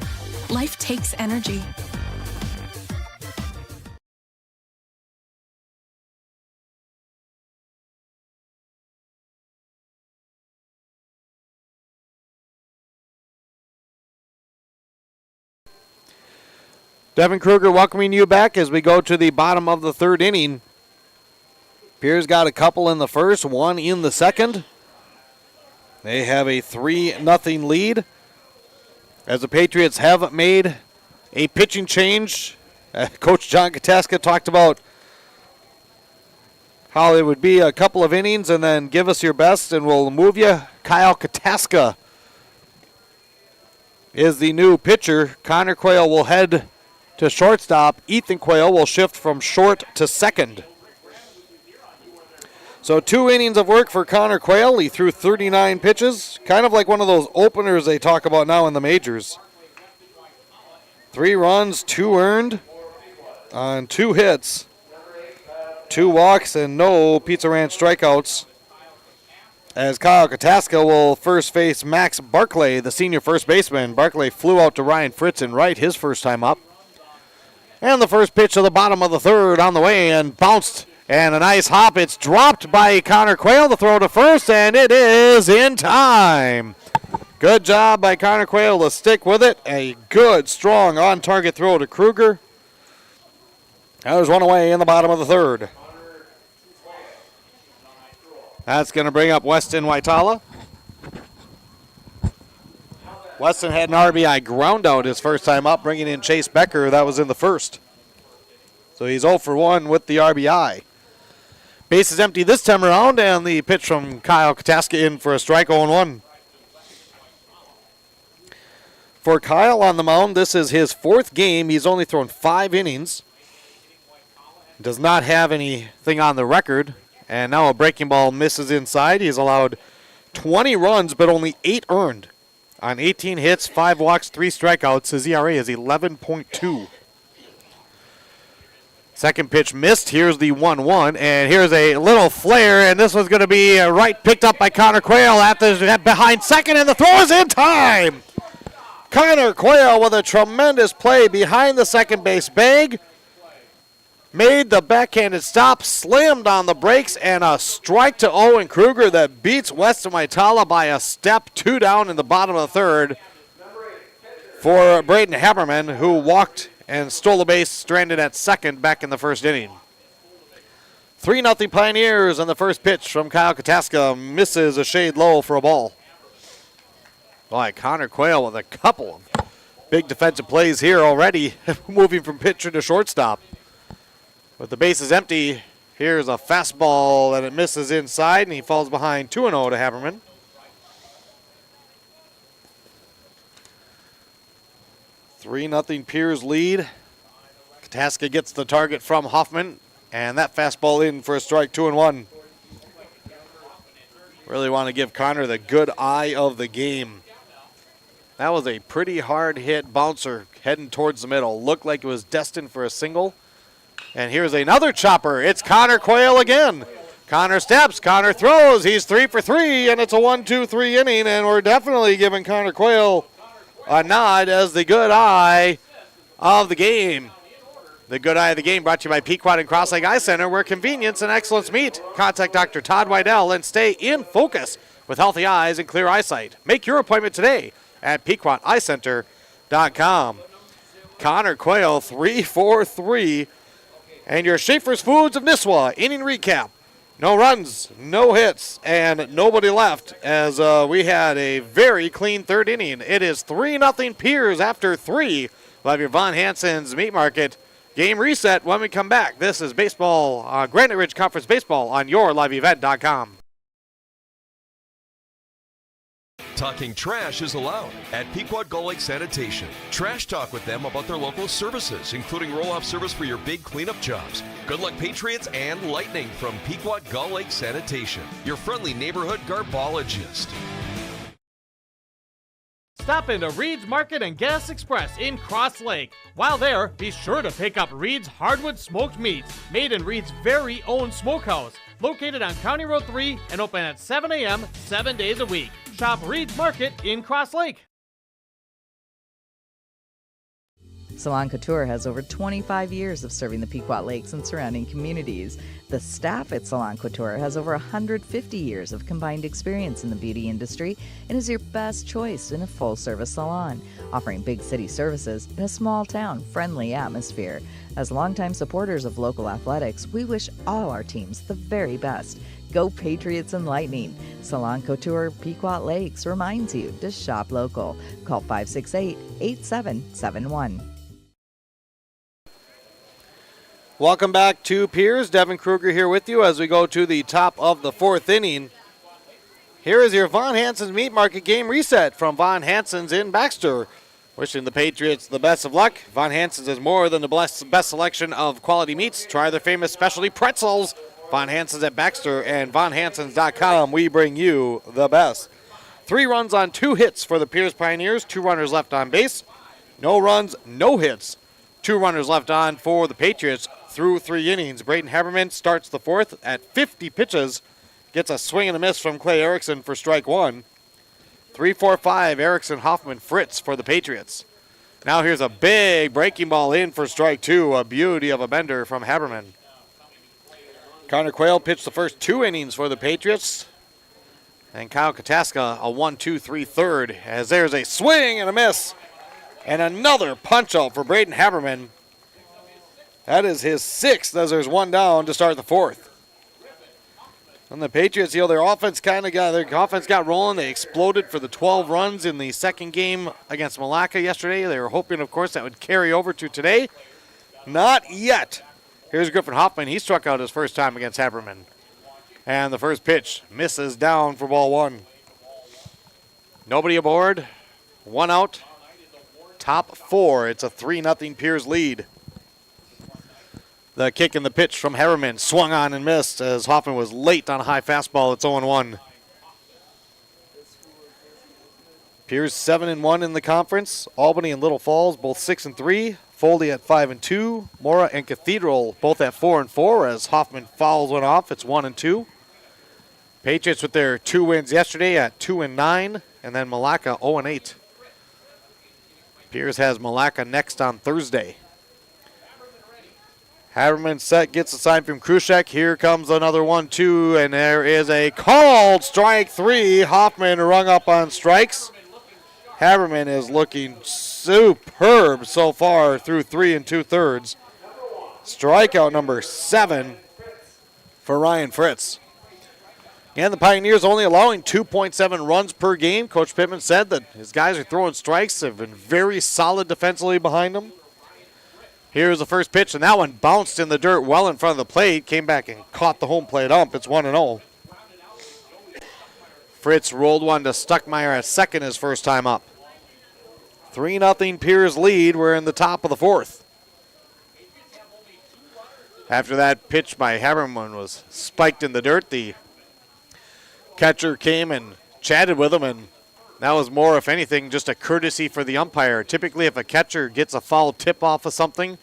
Life takes energy. Devin Kruger welcoming you back as we go to the bottom of the third inning. Pierz got a couple in the first, one in the second. They have a 3-0 lead as the Patriots have made a pitching change. Coach John Kataska talked about how it would be a couple of innings and then give us your best and we'll move you. Kyle Kataska is the new pitcher. Connor Quayle will head to shortstop. Ethan Quayle will shift from short to second. So 2 innings of work for Connor Quayle. He threw 39 pitches, kind of like one of those openers they talk about now in the majors. 3 runs, 2 earned on 2 hits, 2 walks, and no Pizza Ranch strikeouts. As Kyle Kataska will first face Max Barclay, the senior first baseman. Barclay flew out to Ryan Fritz and right his first time up. And the first pitch of the bottom of the third on the way and bounced. And a nice hop. It's dropped by Connor Quayle. The throw to first, and it is in time. Good job by Connor Quayle to stick with it. A good, strong, on-target throw to Kruger. There's one away in the bottom of the third. That's going to bring up Weston Waitala. Weston had an RBI ground out his first time up, bringing in Chase Becker. That was in the first. So he's 0 for 1 with the RBI. Base is empty this time around, and the pitch from Kyle Kataska in for a strike, 0-1. For Kyle on the mound, this is his 4th game. He's only thrown 5 innings. Does not have anything on the record. And now a breaking ball misses inside. He's allowed 20 runs, but only 8 earned. On 18 hits, 5 walks, 3 strikeouts, his ERA is 11.2. Second pitch missed. Here's the 1-1, and here's a little flare, and this one's going to be right picked up by Connor Quayle behind second, and the throw is in time. Connor Quayle with a tremendous play behind the second base bag. Made the backhanded stop, slammed on the brakes, and a strike to Owen Kruger that beats Weston Waitala by a step. 2 down in the bottom of the third for Braden Haberman, who walked and stole the base, stranded at second back in the first inning. 3-0 Pioneers, and the first pitch from Kyle Kataska misses a shade low for a ball. Boy, Connor Quayle with a couple of big defensive plays here already, moving from pitcher to shortstop. With the bases empty, here's a fastball, and it misses inside, and he falls behind 2-0 to Haberman. Three 3-0 Pierz lead. Kataska gets the target from Hoffman, and that fastball in for a strike, 2-1. Really want to give Connor the good eye of the game. That was a pretty hard hit bouncer heading towards the middle. Looked like it was destined for a single. And here's another chopper. It's Connor Quayle again. Connor steps, Connor throws. He's 3 for 3, and it's a 1-2-3 inning, and we're definitely giving Connor Quayle a nod as the good eye of the game. The good eye of the game brought to you by Pequot and Cross Lake Eye Center, where convenience and excellence meet. Contact Dr. Todd Weidel and stay in focus with healthy eyes and clear eyesight. Make your appointment today at PequotEyeCenter.com. Connor Quayle, 3 for 3. And your Schaefer's Foods of Nisswa inning recap. No runs, no hits, and nobody left as we had a very clean third inning. It is 3-0 Pierz after 3. We'll have your Von Hansen's Meat Market game reset when we come back. This is baseball, Granite Ridge Conference Baseball on yourliveevent.com. Talking trash is allowed at Pequot Gull Lake Sanitation. Trash talk with them about their local services, including roll-off service for your big cleanup jobs. Good luck, Patriots and Lightning from Pequot Gull Lake Sanitation, your friendly neighborhood garbologist. Stop into Reed's Market and Gas Express in Cross Lake. While there, be sure to pick up Reed's Hardwood Smoked Meats, made in Reed's very own smokehouse, located on County Road 3 and open at 7 a.m. 7 days a week. Shop Reed's Market in Cross Lake. Salon Couture has over 25 years of serving the Pequot Lakes and surrounding communities. The staff at Salon Couture has over 150 years of combined experience in the beauty industry and is your best choice in a full-service salon, offering big city services in a small-town, friendly atmosphere. As longtime supporters of local athletics, we wish all our teams the very best. Go Patriots and Lightning. Salon Couture Pequot Lakes reminds you to shop local. Call 568-8771. Welcome back to Pierz. Devin Kruger here with you as we go to the top of the fourth inning. Here is your Von Hansen's Meat Market game reset from Von Hansen's in Baxter. Wishing the Patriots the best of luck. Von Hansen's is more than the best selection of quality meats. Try their famous specialty pretzels. Von Hansen's at Baxter and VonHansens.com. We bring you the best. 3 runs on 2 hits for the Pierz Pioneers. 2 runners left on base. No runs, no hits. 2 runners left on for the Patriots through 3 innings. Braden Haberman starts the 4th at 50 pitches. Gets a swing and a miss from Clay Erickson for strike 1. 3-4-5, Erickson, Hoffman, Fritz for the Patriots. Now here's a big breaking ball in for strike 2. A beauty of a bender from Haberman. Connor Quayle pitched the first 2 innings for the Patriots. And Kyle Kataska a 1-2-3 third as there's a swing and a miss. And another punch out for Braden Haberman. That is his 6th as there's 1 down to start the 4th. And the Patriots, their offense got rolling. They exploded for the 12 runs in the second game against Malacca yesterday. They were hoping, of course, that would carry over to today. Not yet. Here's Griffin Hoffman. He struck out his first time against Haberman. And the first pitch misses down for ball 1. Nobody aboard. 1 out. Top 4. It's a 3-0 Pierz lead. The kick and the pitch from Haberman swung on and missed as Hoffman was late on a high fastball. It's 0-1. Pierz 7-1 in the conference. Albany and Little Falls both 6-3. Foldy at 5-2. Mora and Cathedral both at 4-4 as Hoffman fouls one off. It's 1-2. Patriots with their 2 wins yesterday at 2-9, and then Malacca 0-8. Pierz has Malacca next on Thursday. Haberman set, gets a sign from Krushek. Here comes another 1-2, and there is a called strike 3. Hoffman rung up on strikes. Haberman is looking superb so far through 3 2/3. Strikeout number 7 for Ryan Fritz. And the Pioneers only allowing 2.7 runs per game. Coach Pittman said that his guys are throwing strikes. They've been very solid defensively behind them. Here's the first pitch, and that one bounced in the dirt well in front of the plate. Came back and caught the home plate ump. It's 1-0. Fritz rolled one to Stuckmeyer at second his first time up. 3-0 Pierz lead. We're in the top of the 4th. After that pitch by Haberman was spiked in the dirt, the catcher came and chatted with him, and that was more, if anything, just a courtesy for the umpire. Typically, if a catcher gets a foul tip off of something,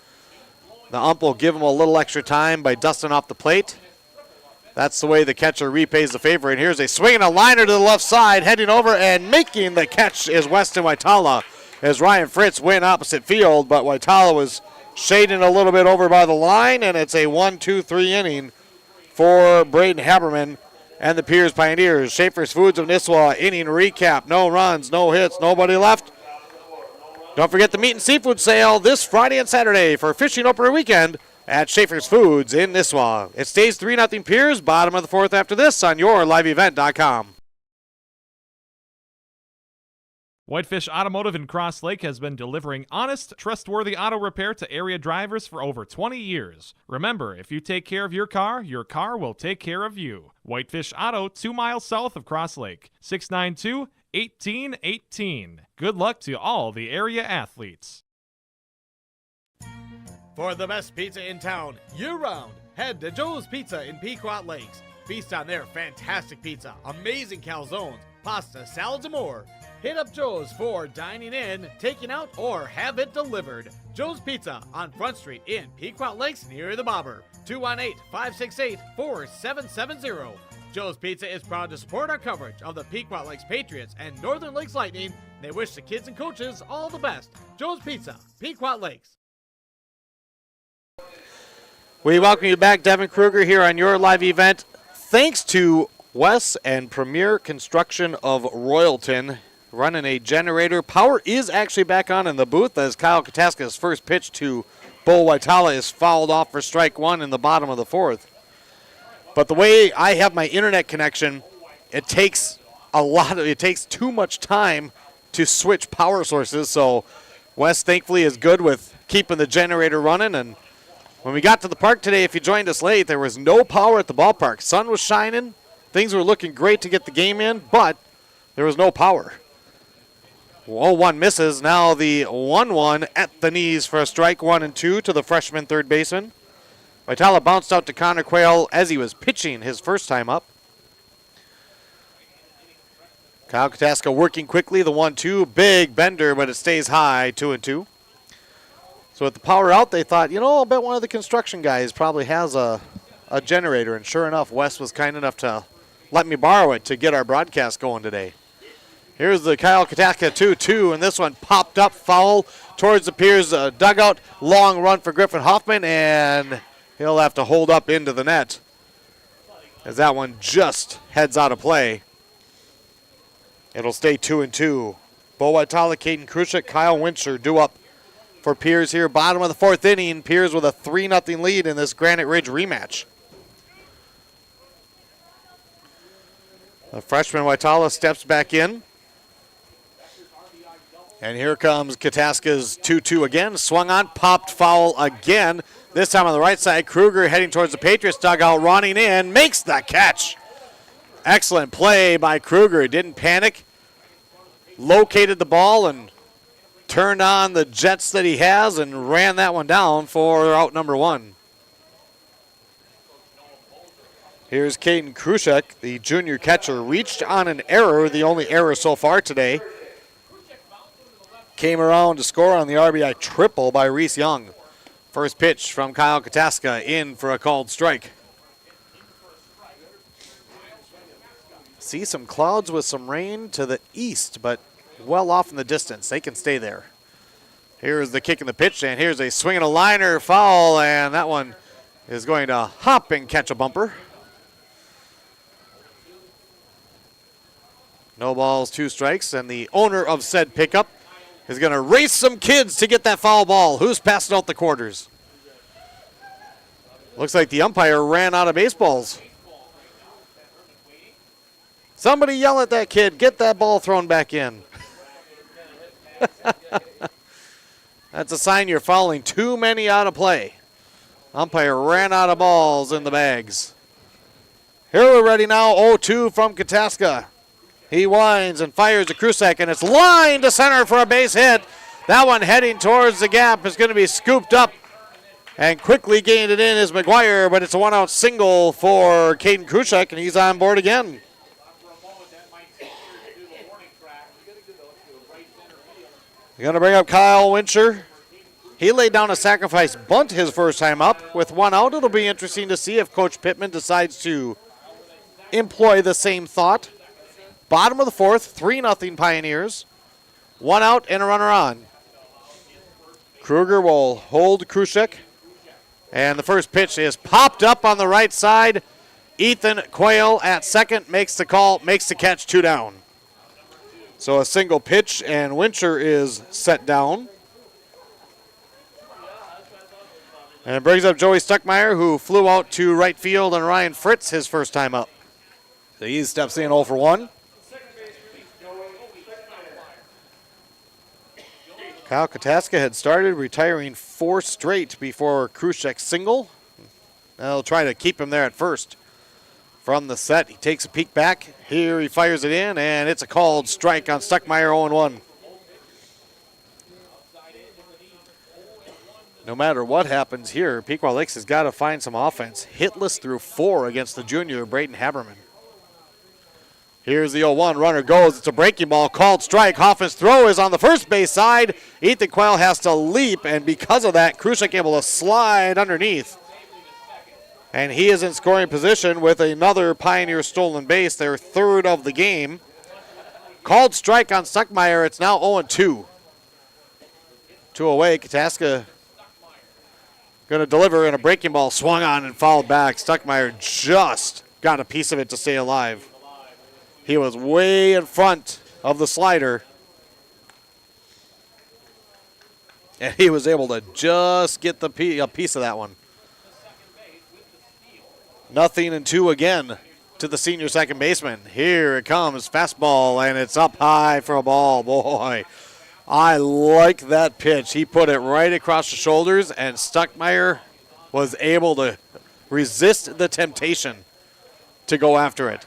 the ump will give him a little extra time by dusting off the plate. That's the way the catcher repays the favor. And here's a swing and a liner to the left side. Heading over and making the catch is Weston Waitala as Ryan Fritz went opposite field, but Waitala was shading a little bit over by the line, and it's a 1-2-3 inning for Braden Haberman and the Pierz Pioneers. Schaefer's Foods of Nisswa inning recap. No runs, no hits, nobody left. Don't forget the meat and seafood sale this Friday and Saturday for fishing opener weekend at Schaefer's Foods in Nisswa. It stays 3-0 Pierz, bottom of the 4th after this on yourliveevent.com. Whitefish Automotive in Cross Lake has been delivering honest, trustworthy auto repair to area drivers for over 20 years. Remember, if you take care of your car will take care of you. Whitefish Auto, 2 miles south of Cross Lake. 692 18-18. Good luck to all the area athletes. For the best pizza in town, year-round, head to Joe's Pizza in Pequot Lakes. Feast on their fantastic pizza, amazing calzones, pasta, salads, and more. Hit up Joe's for dining in, taking out, or have it delivered. Joe's Pizza on Front Street in Pequot Lakes near the Bobber. 218-568-4770. Joe's Pizza is proud to support our coverage of the Pequot Lakes Patriots and Northern Lakes Lightning. They wish the kids and coaches all the best. Joe's Pizza, Pequot Lakes. We welcome you back, Devin Kruger, here on your live event. Thanks to Wes and Premier Construction of Royalton running a generator. Power is actually back on in the booth as Kyle Kataska's first pitch to Bo Waitala is fouled off for strike one in the bottom of the fourth. But the way I have my internet connection, it takes too much time to switch power sources. So Wes thankfully is good with keeping the generator running. And when we got to the park today, if you joined us late, there was no power at the ballpark. Sun was shining. Things were looking great to get the game in, but there was no power. 0-1 misses. Now the 1-1 at the knees for a strike 1-2 to the freshman third baseman. Waitala bounced out to Connor Quayle as he was pitching his first time up. Kyle Kataska working quickly, the 1-2. Big bender, but it stays high, 2-2. So with the power out, they thought, I'll bet one of the construction guys probably has a generator. And sure enough, Wes was kind enough to let me borrow it to get our broadcast going today. Here's the Kyle Kataska 2-2, and this one popped up foul towards the Pierz dugout. Long run for Griffin Hoffman, and he'll have to hold up into the net as that one just heads out of play. It'll stay 2-2. Bo Waitala, Caden Krushik, Kyle Wincher due up for Pierz here. Bottom of the fourth inning, Pierz with a 3-0 lead in this Granite Ridge rematch. The freshman Waitala steps back in. And here comes Kataska's 2-2 again. Swung on, popped foul again. This time on the right side, Kruger heading towards the Patriots dugout, running in, makes the catch. Excellent play by Kruger. Didn't panic. Located the ball and turned on the jets that he has and ran that one down for out number one. Here's Caden Krushek, the junior catcher, reached on an error, the only error so far today. Came around to score on the RBI triple by Reese Young. First pitch from Kyle Kataska in for a called strike. See some clouds with some rain to the east, but well off in the distance. They can stay there. Here's the kick in the pitch, and here's a swing and a liner foul, and that one is going to hop and catch a bumper. No balls, 2 strikes, and the owner of said pickup is going to race some kids to get that foul ball. Who's passing out the quarters? Looks like the umpire ran out of baseballs. Somebody yell at that kid. Get that ball thrown back in. That's a sign you're fouling too many out of play. Umpire ran out of balls in the bags. Here we're ready now. 0-2 from Kataska. He winds and fires to Krusak, and it's lined to center for a base hit. That one heading towards the gap is going to be scooped up, and quickly gained it in is McGuire, but it's a 1-out single for Caden Krusak, and he's on board again. You're going to bring up Kyle Wincher. He laid down a sacrifice bunt his first time up. With 1 out, it'll be interesting to see if Coach Pittman decides to employ the same thought. Bottom of the fourth, 3-0 Pioneers. 1 out and a runner on. Kruger will hold Krushik. And the first pitch is popped up on the right side. Ethan Quayle at second makes the call, makes the catch, 2 down. So a single pitch, and Wincher is set down. And it brings up Joey Stuckmeyer, who flew out to right field, and Ryan Fritz his first time up. So he steps in 0 for 1. Kyle Kataska had started retiring 4 straight before Krushek's single. They'll try to keep him there at first. from the set. He takes a peek back. Here he fires it in, and it's a called strike on Stuckmeyer, 0-1. No matter what happens here, Pequot Lakes has got to find some offense. Hitless through 4 against the junior, Braden Haberman. Here's the 0-1. Runner goes. It's a breaking ball. Called strike. Hoffman's throw is on the first base side. Ethan Quayle has to leap, and because of that, Krushek able to slide underneath. And he is in scoring position with another Pioneer stolen base, their third of the game. Called strike on Stuckmeyer. It's now 0-2. 2 away. Kataska going to deliver, and a breaking ball swung on and fouled back. Stuckmeyer just got a piece of it to stay alive. He was way in front of the slider, and he was able to just get a piece of that one. 0-2 again to the senior second baseman. Here it comes, fastball, and it's up high for a ball. Boy, I like that pitch. He put it right across the shoulders, and Stuckmeyer was able to resist the temptation to go after it.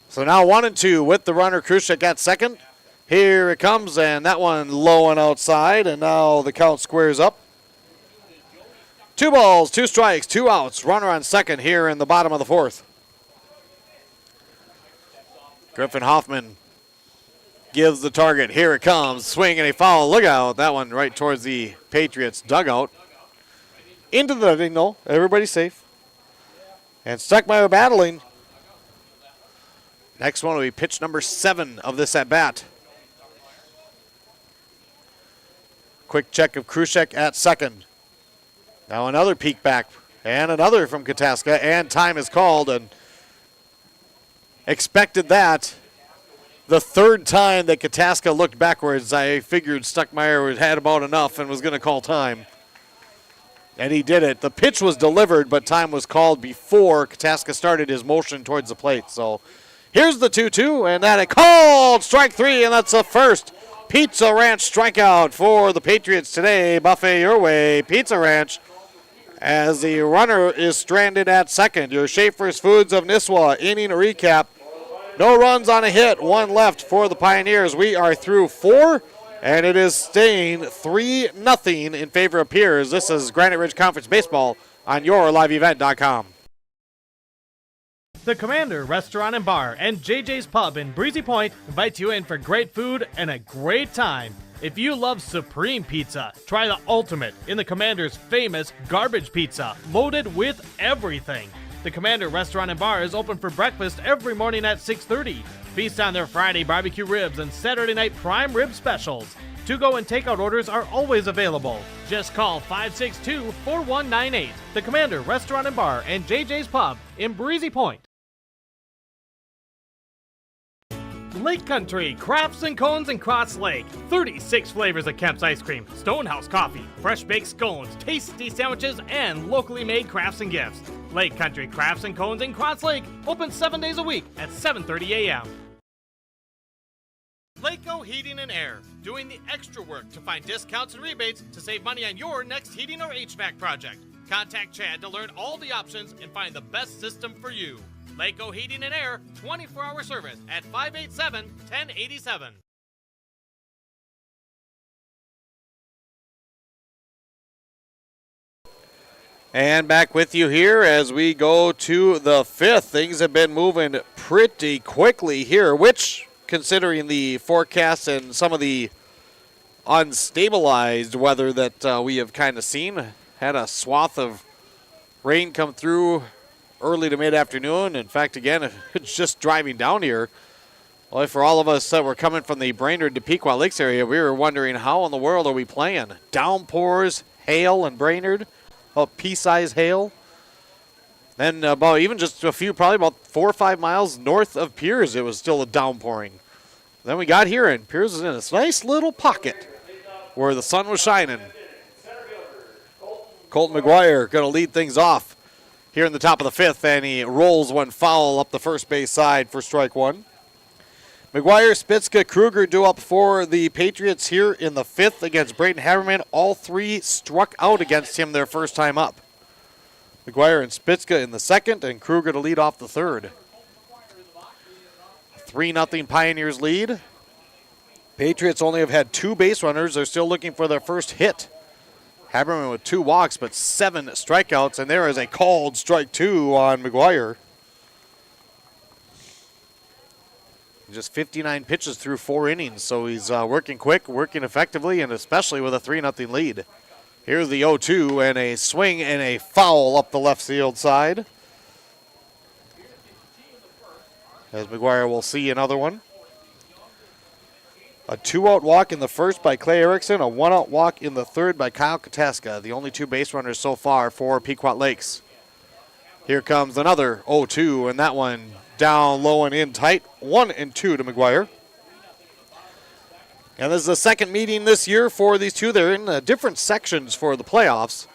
So now 1-2 with the runner Krushek at second. Here it comes, and that one low and outside, and now the count squares up. 2 balls, 2 strikes, 2 outs. Runner on second here in the bottom of the 4th. Griffin Hoffman gives the target. Here it comes. Swing and a foul. Look out. That one right towards the Patriots dugout. Into the netting, though. Everybody's safe. And Stuckmeyer battling. Next one will be pitch number 7 of this at-bat. Quick check of Krushek at second. Now another peek back. And another from Kataska. And time is called. And expected that. The third time that Kataska looked backwards, I figured Stuckmeyer had about enough and was going to call time. And he did it. The pitch was delivered, but time was called before Kataska started his motion towards the plate. So here's the 2-2, and that a called strike 3, and that's the first Pizza Ranch strikeout for the Patriots today. Buffet your way, Pizza Ranch, as the runner is stranded at second. Your Schaefer's Foods of Nisswa inning recap. No runs on a hit, 1 left for the Pioneers. We are through 4, and it is staying 3-0 in favor of Pierz. This is Granite Ridge Conference Baseball on yourliveevent.com. The Commander Restaurant and Bar and JJ's Pub in Breezy Point invite you in for great food and a great time. If you love supreme pizza, try the ultimate in the Commander's famous garbage pizza, loaded with everything. The Commander Restaurant and Bar is open for breakfast every morning at 6:30. Feast on their Friday barbecue ribs and Saturday night prime rib specials. To-go and takeout orders are always available. Just call 562-4198. The Commander Restaurant and Bar and JJ's Pub in Breezy Point. Lake Country Crafts and Cones in Cross Lake. 36 flavors of Kemp's ice cream, Stonehouse coffee, fresh baked scones, tasty sandwiches, and locally made crafts and gifts. Lake Country Crafts and Cones in Cross Lake, open 7 days a week at 7:30 a.m. Laco Heating and Air, doing the extra work to find discounts and rebates to save money on your next heating or HVAC project. Contact Chad to learn all the options and find the best system for you. Laco Heating and Air, 24-hour service at 587-1087. And back with you here as we go to the 5th. Things have been moving pretty quickly here, which, considering the forecast and some of the unstabilized weather that we have kind of seen, had a swath of rain come through early to mid-afternoon. In fact, again, it's just driving down here. Well, for all of us that were coming from the Brainerd to Pequot Lakes area, we were wondering how in the world are we playing? Downpours, hail in Brainerd, about pea-sized hail. Then about even just a few, probably about 4 or 5 miles north of Pierz, it was still a downpouring. Then we got here, and Pierz was in this nice little pocket where the sun was shining. Colton McGuire going to lead things off here in the top of the 5th, and he rolls one foul up the first base side for strike 1. McGuire, Spitzka, Kruger do up for the Patriots here in the 5th against Braden Haberman. All 3 struck out against him their first time up. McGuire and Spitzka in the second, and Kruger to lead off the third. 3-0 Pioneers lead. Patriots only have had 2 base runners. They're still looking for their first hit. Haberman with 2 walks, but 7 strikeouts, and there is a called strike 2 on McGuire. Just 59 pitches through 4 innings, so he's working quick, working effectively, and especially with a 3-0 lead. Here's the 0-2, and a swing and a foul up the left field side. As McGuire will see another one. A 2-out walk in the first by Clay Erickson, a 1-out walk in the third by Kyle Kateska, the only 2 base runners so far for Pequot Lakes. Here comes another 0-2, and that one down low and in tight. 1-2 to McGuire. And this is the second meeting this year for these two. They're in different sections for the playoffs.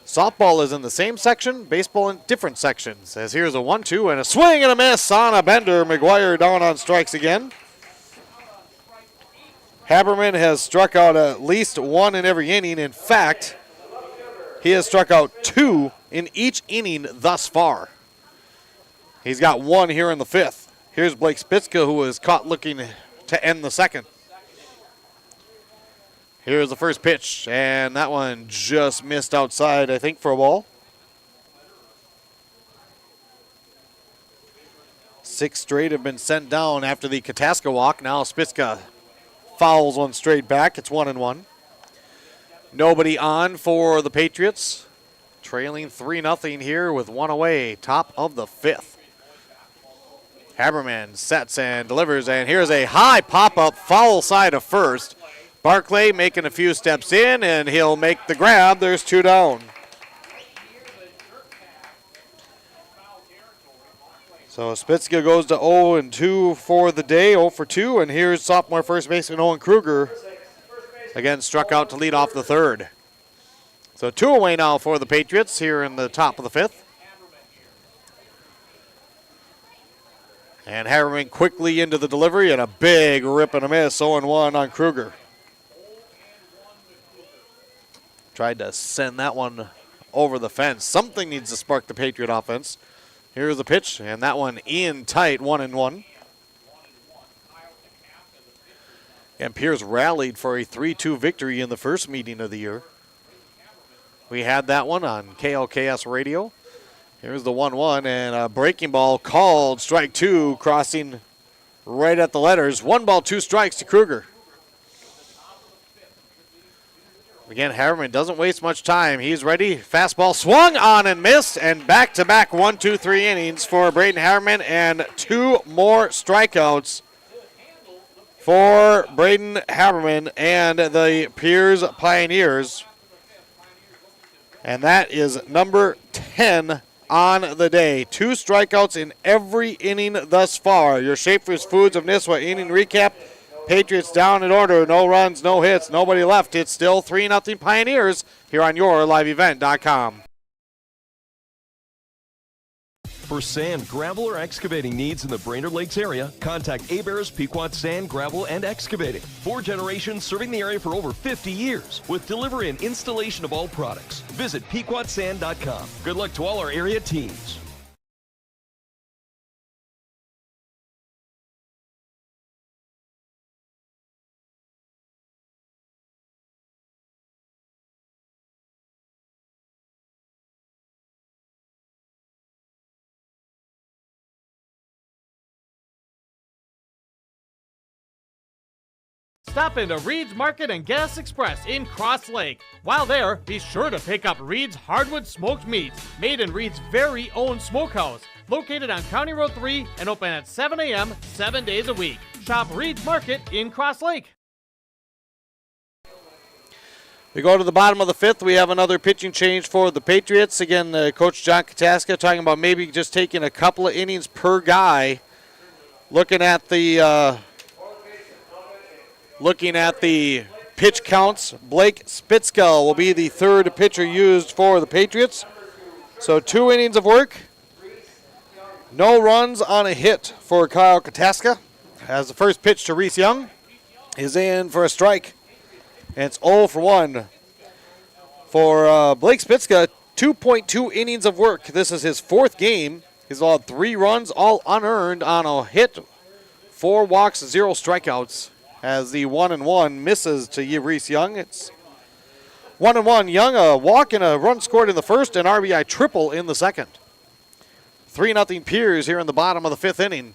Softball is in the same section, baseball in different sections. As here's a 1-2 and a swing and a miss on a bender. McGuire down on strikes again. Haberman has struck out at least 1 in every inning. In fact, he has struck out 2 in each inning thus far. He's got 1 here in the 5th. Here's Blake Spitzka, who was caught looking to end the second. Here's the first pitch, and that one just missed outside, I think, for a ball. 6 straight have been sent down after the Kateska walk. Now Spitzka fouls one straight back. It's 1-1. Nobody on for the Patriots. Trailing 3-0 here with 1 away, top of the 5th. Haberman sets and delivers, and here's a high pop-up foul side of first. Barclay making a few steps in, and he'll make the grab. There's 2 down. So Spitzka goes to 0-2 for the day, 0 for 2, and here's sophomore first baseman Owen Kruger. Again, struck out to lead off the third. So 2 away now for the Patriots here in the top of the 5th. And Haberman quickly into the delivery, and a big rip and a miss, 0-1 on Kruger. Tried to send that one over the fence. Something needs to spark the Patriot offense. Here's the pitch, and that one in tight, 1-1. And Pierz rallied for a 3-2 victory in the first meeting of the year. We had that one on KLKS radio. Here's the 1-1, and a breaking ball called strike 2, crossing right at the letters. 1 ball, 2 strikes to Kruger. Again, Haberman doesn't waste much time. He's ready. Fastball swung on and missed, and back-to-back 1-2-3 innings for Braden Haberman, and 2 more strikeouts for Braden Haberman and the Pierz Pioneers. And that is number 10 on the day. 2 strikeouts in every inning thus far. Your Schaefer's Foods of Nisswa inning recap. Patriots down in order. No runs, no hits, nobody left. It's still 3-0 Pioneers here on YourLiveEvent.com. For sand, gravel, or excavating needs in the Brainerd Lakes area, contact Pierz, Pequot Sand, Gravel, and Excavating. 4 generations serving the area for over 50 years with delivery and installation of all products. Visit PequotSand.com. Good luck to all our area teams. Stop into Reed's Market and Gas Express in Cross Lake. While there, be sure to pick up Reed's Hardwood Smoked Meats, made in Reed's very own smokehouse, located on County Road 3 and open at 7 a.m. 7 days a week. Shop Reed's Market in Cross Lake. We go to the bottom of the 5th. We have another pitching change for the Patriots. Again, Coach John Kateska talking about maybe just taking a couple of innings per guy. Looking at the pitch counts, Blake Spitzka will be the 3rd pitcher used for the Patriots. So 2 innings of work. No runs on a hit for Kyle Kateska. As the first pitch to Reese Young is in for a strike. And it's 0 for 1 for Blake Spitzka. 2.2 innings of work. This is his 4th game. He's allowed 3 runs, all unearned on a hit, 4 walks, 0 strikeouts. As the 1-1 misses to Reese Young. It's 1-1. Young, a walk and a run scored in the first, and RBI triple in the second. 3-0 Pierz here in the bottom of the 5th inning.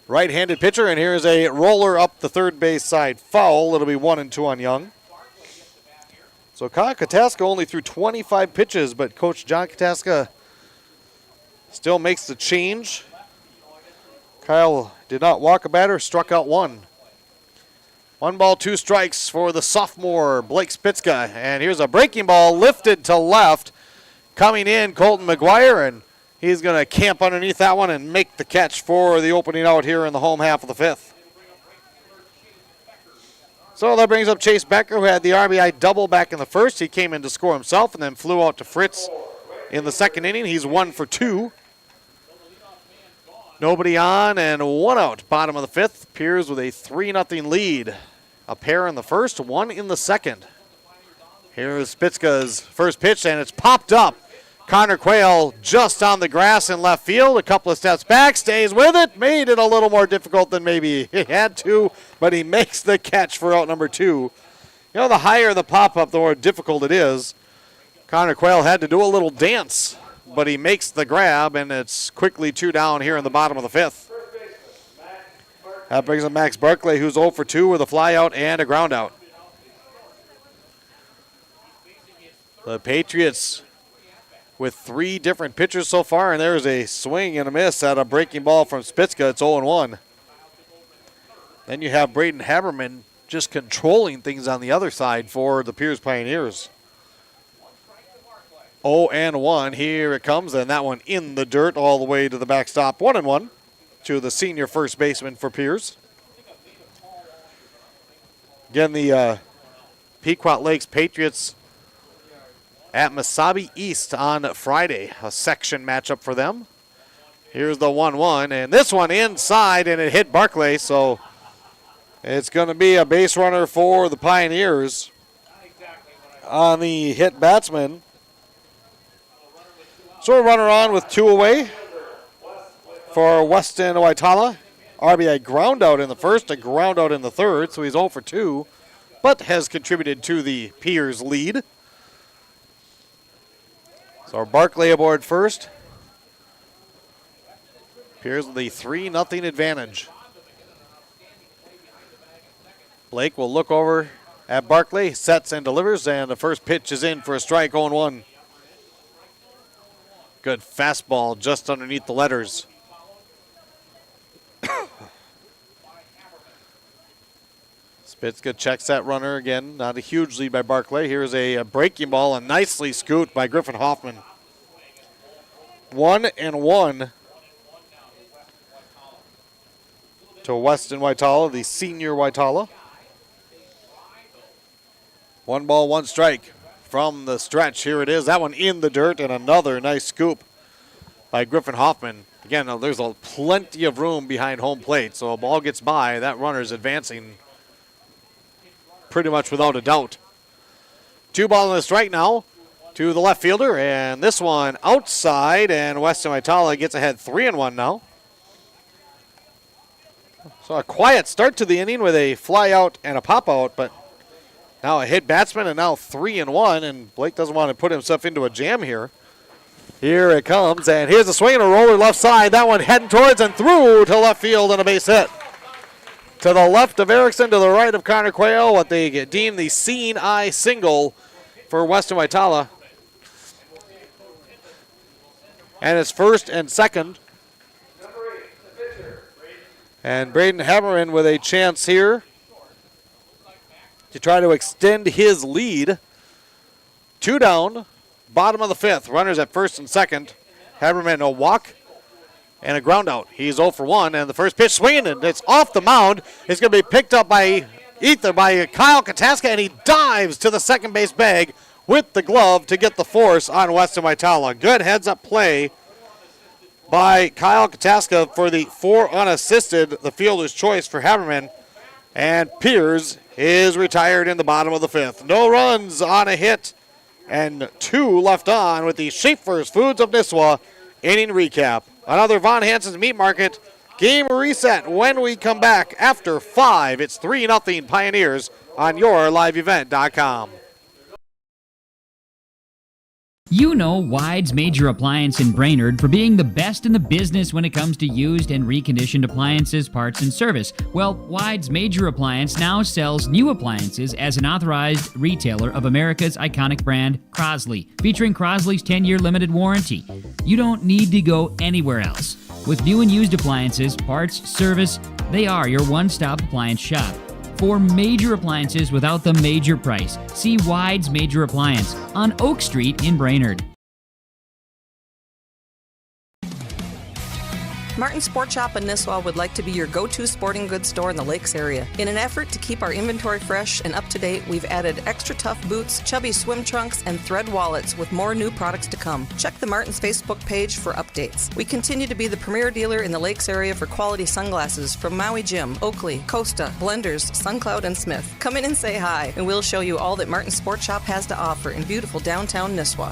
Right-handed pitcher, and here's a roller up the third base side foul. It'll be 1-2 on Young. So Kyle Kataska only threw 25 pitches, but Coach John Kataska still makes the change. Kyle did not walk a batter, struck out 1. 1 ball, 2 strikes for the sophomore, Blake Spitzka. And here's a breaking ball lifted to left. Coming in, Colton McGuire, and he's going to camp underneath that one and make the catch for the opening out here in the home half of the 5th. So that brings up Chase Becker, who had the RBI double back in the first. He came in to score himself and then flew out to Fritz in the second inning. He's 1 for 2. Nobody on and 1 out. Bottom of the 5th. Pierz with a 3-0 lead. A pair in the first, 1 in the second. Here's Spitzka's first pitch, and it's popped up. Connor Quayle just on the grass in left field. A couple of steps back, stays with it. Made it a little more difficult than maybe he had to, but he makes the catch for out number 2. You know, the higher the pop-up, the more difficult it is. Connor Quayle had to do a little dance, but he makes the grab, and it's quickly 2 down here in the bottom of the 5th. That brings up Max Barclay, who's 0 for 2 with a fly out and a ground out. The Patriots with 3 different pitchers so far, and there's a swing and a miss at a breaking ball from Spitzka. It's 0-1. Then you have Braden Haberman just controlling things on the other side for the Pierz Pioneers. 0-1. Here it comes, and that one in the dirt all the way to the backstop. 1-1 to the senior first baseman for Pierz. Again, the Pequot Lakes Patriots at Mesabi East on Friday. A section matchup for them. Here's the 1-1, and this one inside, and it hit Barclay, so it's going to be a base runner for the Pioneers on the hit batsman. So a runner on with 2 away for Weston Waitala. RBI ground out in the first, a ground out in the third, so he's 0 for 2, but has contributed to the Pierz lead. So Barclay aboard first. Pierz with the 3-0 advantage. Blake will look over at Barclay, sets and delivers, and the first pitch is in for a strike, 0-1. Good fastball just underneath the letters. Spitzka checks that runner again. Not a huge lead by Barclay. Here's a breaking ball, and nicely scooped by Griffin Hoffman. 1-1 to Weston Waitala, the senior Waitala. 1 ball, 1 strike from the stretch. Here it is. That one in the dirt, and another nice scoop by Griffin Hoffman. Again, there's plenty of room behind home plate, so a ball gets by. That runner's advancing pretty much without a doubt. 2 ball and a strike now to the left fielder, and this one outside, and Weston Waitala gets ahead 3-1 now. So a quiet start to the inning with a fly out and a pop out, but now a hit batsman, and now 3-1, and Blake doesn't want to put himself into a jam here. Here it comes, and here's a swing and a roller left side. That one heading towards and through to left field and a base hit. To the left of Erickson, to the right of Connor Quayle, what they deem the seeing eye single for Weston Waitala. And it's first and second. And Braden Haberman with a chance here to try to extend his lead. 2 down, bottom of the 5th. Runners at first and second. Haberman a walk and a ground out. He's 0 for 1, and the first pitch swinging, and it's off the mound. It's going to be picked up by Kyle Kataska, and he dives to the second base bag with the glove to get the force on Weston Waitala. Good heads-up play by Kyle Kataska for the 4 unassisted, the fielder's choice for Haberman, and Pierz is retired in the bottom of the 5th. No runs on a hit and 2 left on with the Schaefer's Foods of Nisswa inning recap. Another Von Hansen's Meat Market game reset when we come back after 5. It's 3-0 Pioneers on yourliveevent.com. You know Wide's Major Appliance in Brainerd for being the best in the business when it comes to used and reconditioned appliances, parts, and service. Well, Wide's Major Appliance now sells new appliances as an authorized retailer of America's iconic brand, Crosley, featuring Crosley's 10-year limited warranty. You don't need to go anywhere else. With new and used appliances, parts, service, they are your one-stop appliance shop. For major appliances without the major price, see Wide's Major Appliance on Oak Street in Brainerd. Martin Sport Shop in Nisswa would like to be your go-to sporting goods store in the Lakes area. In an effort to keep our inventory fresh and up-to-date, we've added extra tough boots, chubby swim trunks, and thread wallets with more new products to come. Check the Martin's Facebook page for updates. We continue to be the premier dealer in the Lakes area for quality sunglasses from Maui Jim, Oakley, Costa, Blenders, SunCloud, and Smith. Come in and say hi, and we'll show you all that Martin Sport Shop has to offer in beautiful downtown Nisswa.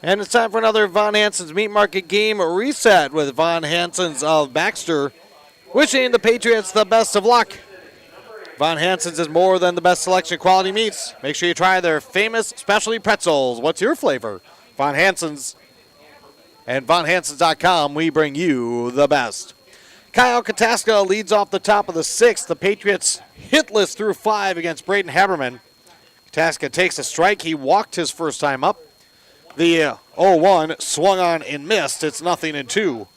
And it's time for another Von Hansen's Meat Market game reset with Von Hansen's of Baxter, wishing the Patriots the best of luck. Von Hansen's is more than the best selection of quality meats. Make sure you try their famous specialty pretzels. What's your flavor? Von Hansen's and VonHansens.com, we bring you the best. Kyle Kataska leads off the top of the 6th. The Patriots hitless through 5 against Braden Haberman. Kataska takes a strike. He walked his first time up. The 0-1 swung on and missed. It's 0-2.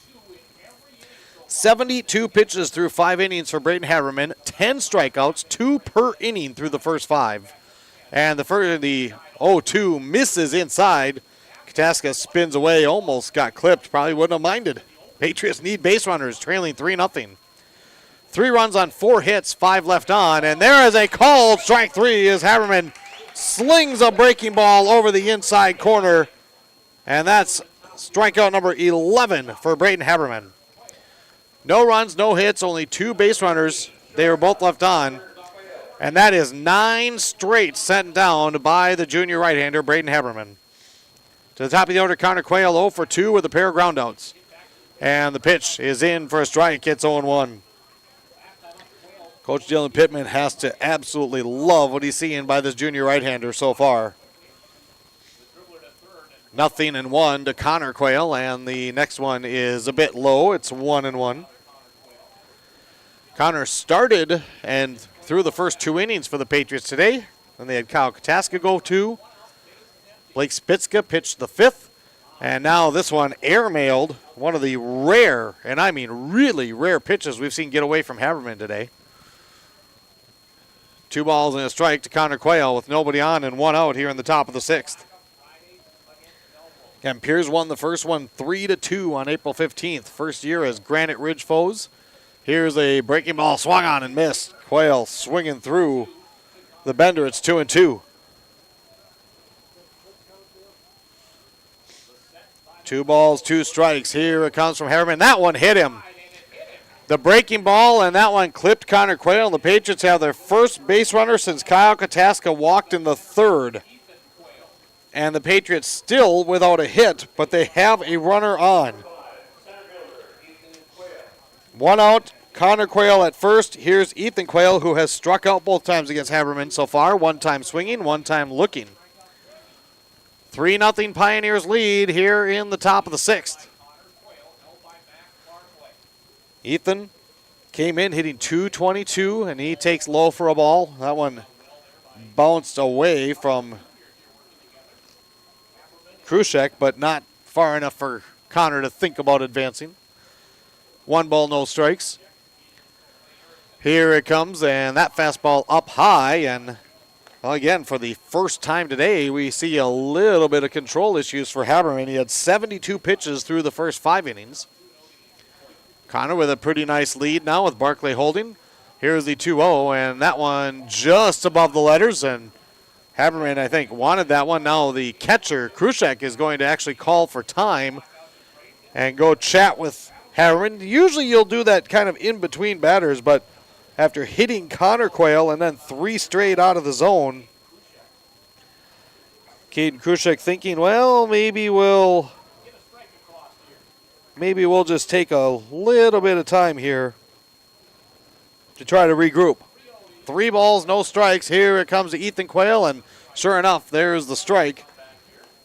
72 pitches through 5 innings for Braden Haberman. 10 strikeouts, 2 per inning through the first 5. And the 0-2 misses inside. Kataska spins away, almost got clipped. Probably wouldn't have minded. Patriots need base runners, trailing 3-0. 3 runs on 4 hits, 5 left on. And there is a called strike 3 as Haberman slings a breaking ball over the inside corner, and that's strikeout number 11 for Braden Haberman. No runs, no hits, only 2 base runners. They were both left on, and that is 9 straight sent down by the junior right-hander, Braden Haberman. To the top of the order, Connor Quayle 0 for 2 with a pair of groundouts. And the pitch is in for a strike. It's 0-1. Coach Dylan Pittman has to absolutely love what he's seeing by this junior right-hander so far. 0-1 to Connor Quayle, and the next one is a bit low. It's 1-1. Connor started and threw the first 2 innings for the Patriots today. Then they had Kyle Kataska go 2. Blake Spitzka pitched the 5th. And now this one airmailed, one of the rare, and I mean really rare pitches we've seen get away from Haberman today. 2 balls and a strike to Connor Quayle with nobody on and 1 out here in the top of the 6th. Again, Pierz won the first one 3-2 on April 15th. First year as Granite Ridge foes. Here's a breaking ball swung on and missed. Quayle swinging through the bender. It's 2-2. 2 balls, 2 strikes. Here it comes from Haberman. That one hit him. The breaking ball, and that one clipped Connor Quayle. And the Patriots have their first base runner since Kyle Kataska walked in the 3rd. And the Patriots still without a hit, but they have a runner on. 1 out, Connor Quayle at first. Here's Ethan Quayle, who has struck out both times against Haberman so far. 1 time swinging, 1 time looking. 3-0 Pioneers lead here in the top of the 6th. Ethan came in hitting .222, and he takes low for a ball. That one bounced away from Krushek, but not far enough for Connor to think about advancing. 1 ball, no strikes. Here it comes, and that fastball up high, and well, again, for the first time today, we see a little bit of control issues for Haberman. He had 72 pitches through the first 5 innings. Connor with a pretty nice lead now with Barclay holding. Here's the 2-0, and that one just above the letters, and Haberman, I think, wanted that one. Now the catcher, Krushek, is going to actually call for time and go chat with Haberman. Usually you'll do that kind of in between batters, but after hitting Connor Quayle and then 3 straight out of the zone, Caden Krushek thinking, well, maybe we'll just take a little bit of time here to try to regroup. 3 balls, no strikes. Here it comes to Ethan Quayle, and sure enough, there's the strike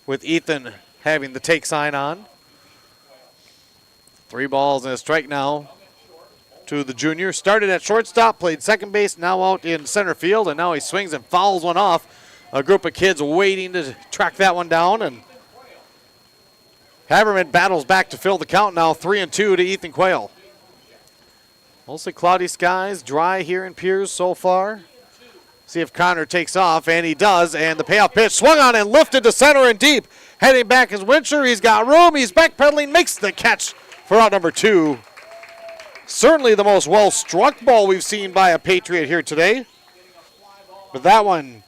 with Ethan having the take sign on. 3 balls and a strike now to the junior. Started at shortstop, played second base, now out in center field, and now he swings and fouls one off. A group of kids waiting to track that one down, and Haberman battles back to fill the count now, 3-2 to Ethan Quayle. Mostly cloudy skies, dry here in Pierz so far. See if Connor takes off, and he does, and the payoff pitch swung on and lifted to center and deep. Heading back is Wincher, he's got room, he's backpedaling, makes the catch for out number 2. Certainly the most well-struck ball we've seen by a Patriot here today. But that one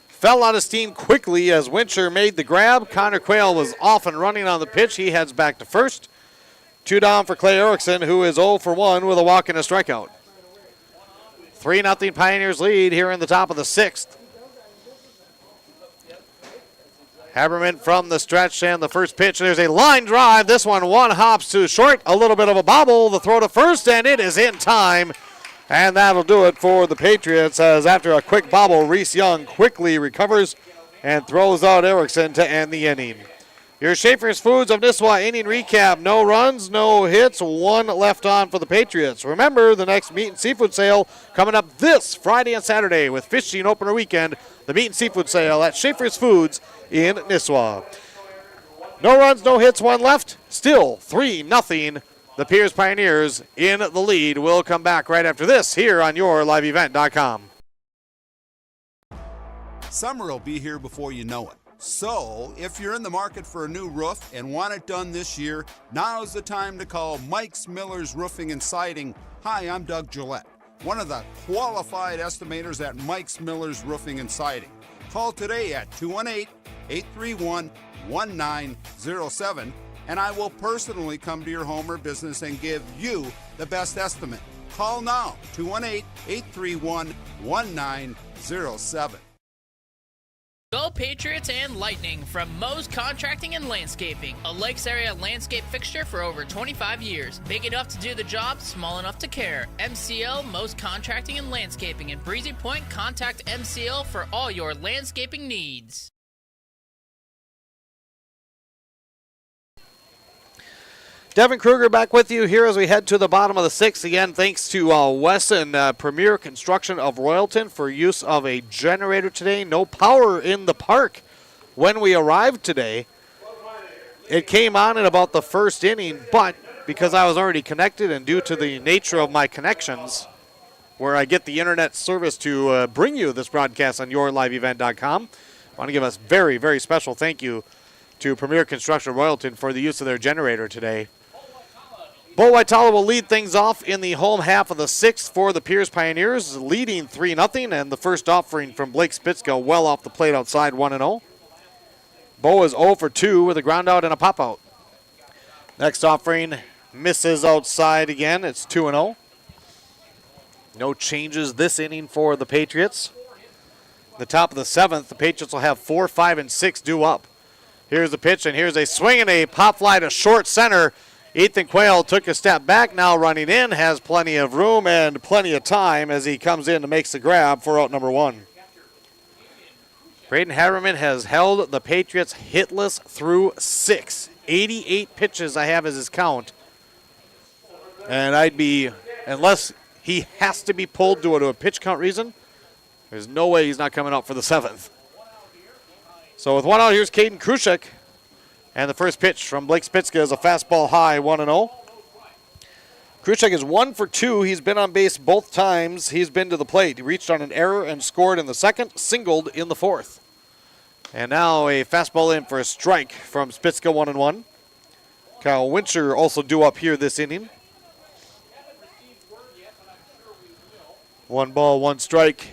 fell out of steam quickly as Wincher made the grab. Connor Quayle was off and running on the pitch. He heads back to first. 2 down for Clay Erickson, who is 0 for 1 with a walk and a strikeout. 3-0 Pioneers lead here in the top of the 6th. Haberman from the stretch and the first pitch. There's a line drive. This one hops to short. A little bit of a bobble. The throw to first, and it is in time. And that'll do it for the Patriots as after a quick bobble, Reese Young quickly recovers and throws out Erickson to end the inning. Your Schaefer's Foods of Nisswa inning recap. No runs, no hits, 1 left on for the Patriots. Remember, the next meat and seafood sale coming up this Friday and Saturday with fishing opener weekend. The meat and seafood sale at Schaefer's Foods in Nisswa. No runs, no hits, 1 left. Still 3-0. The Pierz Pioneers in the lead. We'll come back right after this here on YourLiveEvent.com. Summer will be here before you know it. So, if you're in the market for a new roof and want it done this year, now's the time to call Mike's Miller's Roofing and Siding. Hi, I'm Doug Gillette, one of the qualified estimators at Mike's Miller's Roofing and Siding. Call today at 218-831-1907, and I will personally come to your home or business and give you the best estimate. Call now, 218-831-1907. Go Patriots and Lightning from Moe's Contracting and Landscaping, a Lakes area landscape fixture for over 25 years. Big enough to do the job, small enough to care. MCL, Moe's Contracting and Landscaping in Breezy Point. Contact MCL for all your landscaping needs. Devin Kruger back with you here as we head to the bottom of the 6th. Again, thanks to Wesson Premier Construction of Royalton for use of a generator today. No power in the park when we arrived today. It came on in about the first inning, but because I was already connected and due to the nature of my connections, where I get the internet service to bring you this broadcast on YourLiveEvent.com, I want to give a very, very special thank you to Premier Construction of Royalton for the use of their generator today. Bo Waitala will lead things off in the home half of the 6th for the Pierz Pioneers, leading 3-0, and the first offering from Blake Spitzka well off the plate outside 1-0. Bo is 0 for 2 with a ground out and a pop out. Next offering misses outside again. It's 2-0. No changes this inning for the Patriots. The top of the 7th, the Patriots will have 4, 5, and 6 due up. Here's the pitch, and here's a swing and a pop fly to short center. Ethan Quayle took a step back, now running in, has plenty of room and plenty of time as he comes in and makes the grab for out number 1. Braden Haberman has held the Patriots hitless through 6. 88 pitches I have as his count. And I'd be, unless he has to be pulled due to a pitch count reason, there's no way he's not coming out for the 7th. So with 1 out, here's Caden Krushek. And the first pitch from Blake Spitzka is a fastball high, 1-0. Krushek is 1 for 2. He's been on base both times he's been to the plate. He reached on an error and scored in the 2nd, singled in the 4th. And now a fastball in for a strike from Spitzka, 1-1. Kyle Wincher also due up here this inning. 1 ball, 1 strike.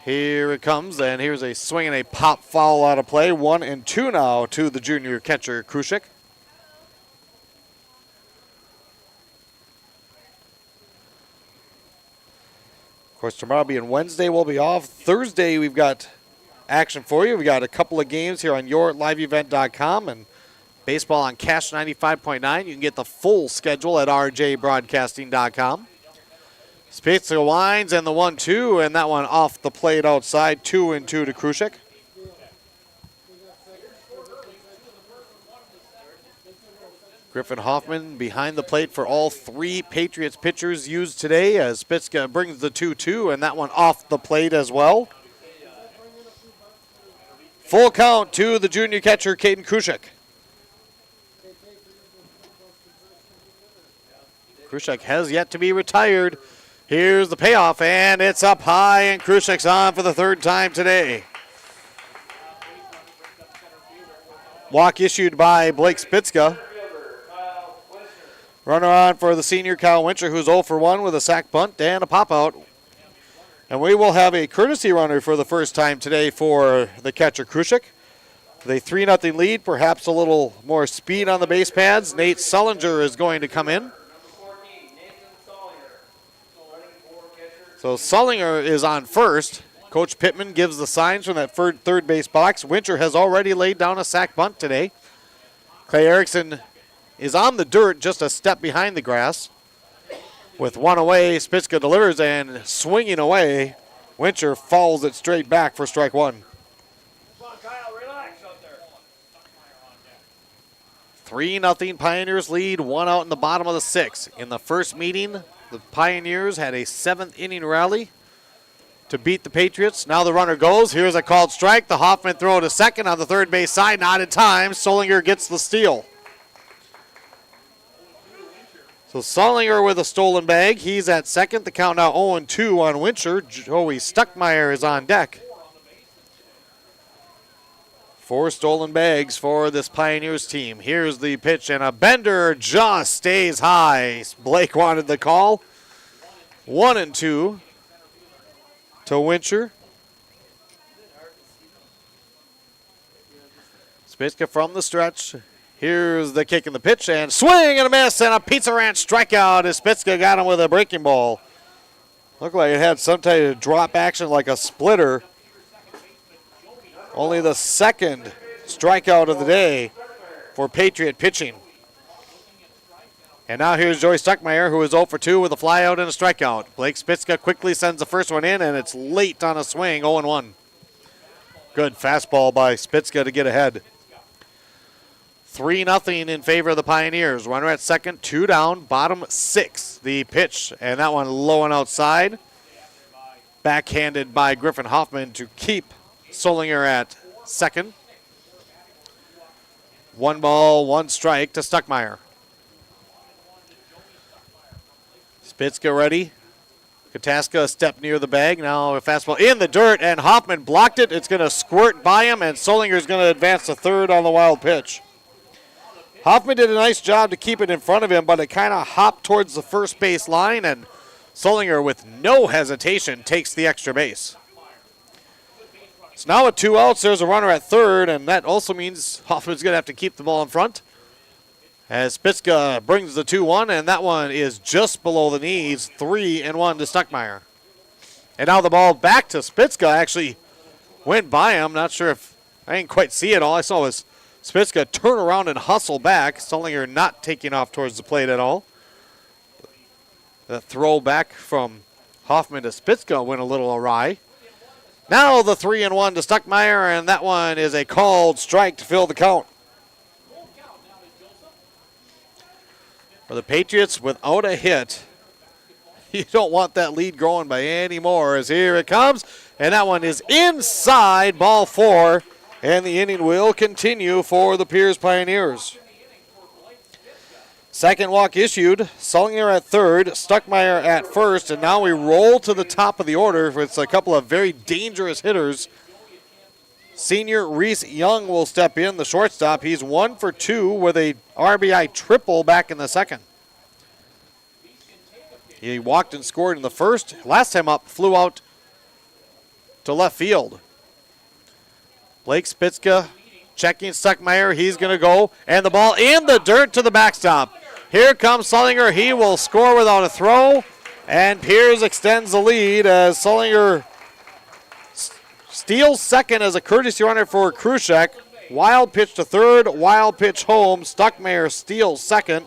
Here it comes, and here's a swing and a pop foul out of play. 1-2 now to the junior catcher, Krushik. Of course, tomorrow being Wednesday, we'll be off. Thursday, we've got action for you. We got a couple of games here on yourliveevent.com and baseball on Cash 95.9. You can get the full schedule at rjbroadcasting.com. Spezia winds and the 1-2, and that one off the plate outside. 2-2 to Krushik. Griffin Hoffman behind the plate for all three Patriots pitchers used today as Spezia brings the 2-2, and that one off the plate as well. Full count to the junior catcher, Caden Krushik. Krushik has yet to be retired. Here's the payoff, and it's up high, and Krushik's on for the third time today. Walk issued by Blake Spitzka. Runner on for the senior Kyle Wincher, who's 0 for 1 with a sac bunt and a pop-out. And we will have a courtesy runner for the first time today for the catcher, Krushik. The 3-0 lead, perhaps a little more speed on the base pads. Nate Sullinger is going to come in. So Sullinger is on first. Coach Pittman gives the signs from that third base box. Wincher has already laid down a sac bunt today. Clay Erickson is on the dirt, just a step behind the grass. With one away, Spitzka delivers and swinging away. Wincher fouls it straight back for strike one. 3-0 Pioneers lead, one out in the bottom of the sixth. In the first meeting, the Pioneers had a 7th inning rally to beat the Patriots. Now the runner goes. Here's a called strike. The Hoffman throw to second on the third base side. Not in time. Sullinger gets the steal. So Sullinger with a stolen bag. He's at second. The count now 0-2 on Wincher. Joey Stuckmeyer is on deck. 4 stolen bags for this Pioneers team. Here's the pitch, and a bender just stays high. Blake wanted the call. 1-2 to Wincher. Spitzka from the stretch. Here's the kick in the pitch, and swing and a miss, and a Pizza Ranch strikeout as Spitzka got him with a breaking ball. Looked like it had some type of drop action like a splitter. Only the second strikeout of the day for Patriot pitching. And now here's Joey Stuckmeyer, who is 0 for 2 with a flyout and a strikeout. Blake Spitzka quickly sends the first one in, and it's late on a swing, 0-1. Good fastball by Spitzka to get ahead. 3-0 in favor of the Pioneers. Runner at second, 2 down, bottom 6. The pitch, and that one low and outside. Backhanded by Griffin Hoffman to keep Sullinger at second. 1 ball, 1 strike to Stuckmeyer. Spitzka ready. Kataska a step near the bag. Now a fastball in the dirt, and Hoffman blocked it. It's going to squirt by him, and Sullinger's going to advance to third on the wild pitch. Hoffman did a nice job to keep it in front of him, but it kind of hopped towards the first base line, and Sullinger, with no hesitation, takes the extra base. So now with 2 outs, there's a runner at third, and that also means Hoffman's going to have to keep the ball in front. As Spitzka brings the 2-1, and that one is just below the knees, 3-1 to Stuckmeyer. And now the ball back to Spitzka. Actually went by him. Not sure if I didn't quite see it all. I saw was Spitzka turn around and hustle back. Sullinger not taking off towards the plate at all. The throw back from Hoffman to Spitzka went a little awry. Now the 3-1 to Stuckmeyer, and that one is a called strike to fill the count. For the Patriots, without a hit, you don't want that lead growing by any more, as here it comes, and that one is inside, ball 4, and the inning will continue for the Pierz Pioneers. Second walk issued, Sullinger at third, Stuckmeyer at first, and now we roll to the top of the order with a couple of very dangerous hitters. Senior Reese Young will step in, the shortstop. He's 1 for 2 with a RBI triple back in the second. He walked and scored in the first. Last time up, flew out to left field. Blake Spitzka checking Stuckmeyer. He's going to go, and the ball in the dirt to the backstop. Here comes Sullinger. He will score without a throw, and Pierz extends the lead as Sullinger steals second as a courtesy runner for Krushek. Wild pitch to third, wild pitch home. Stuckmeyer steals second,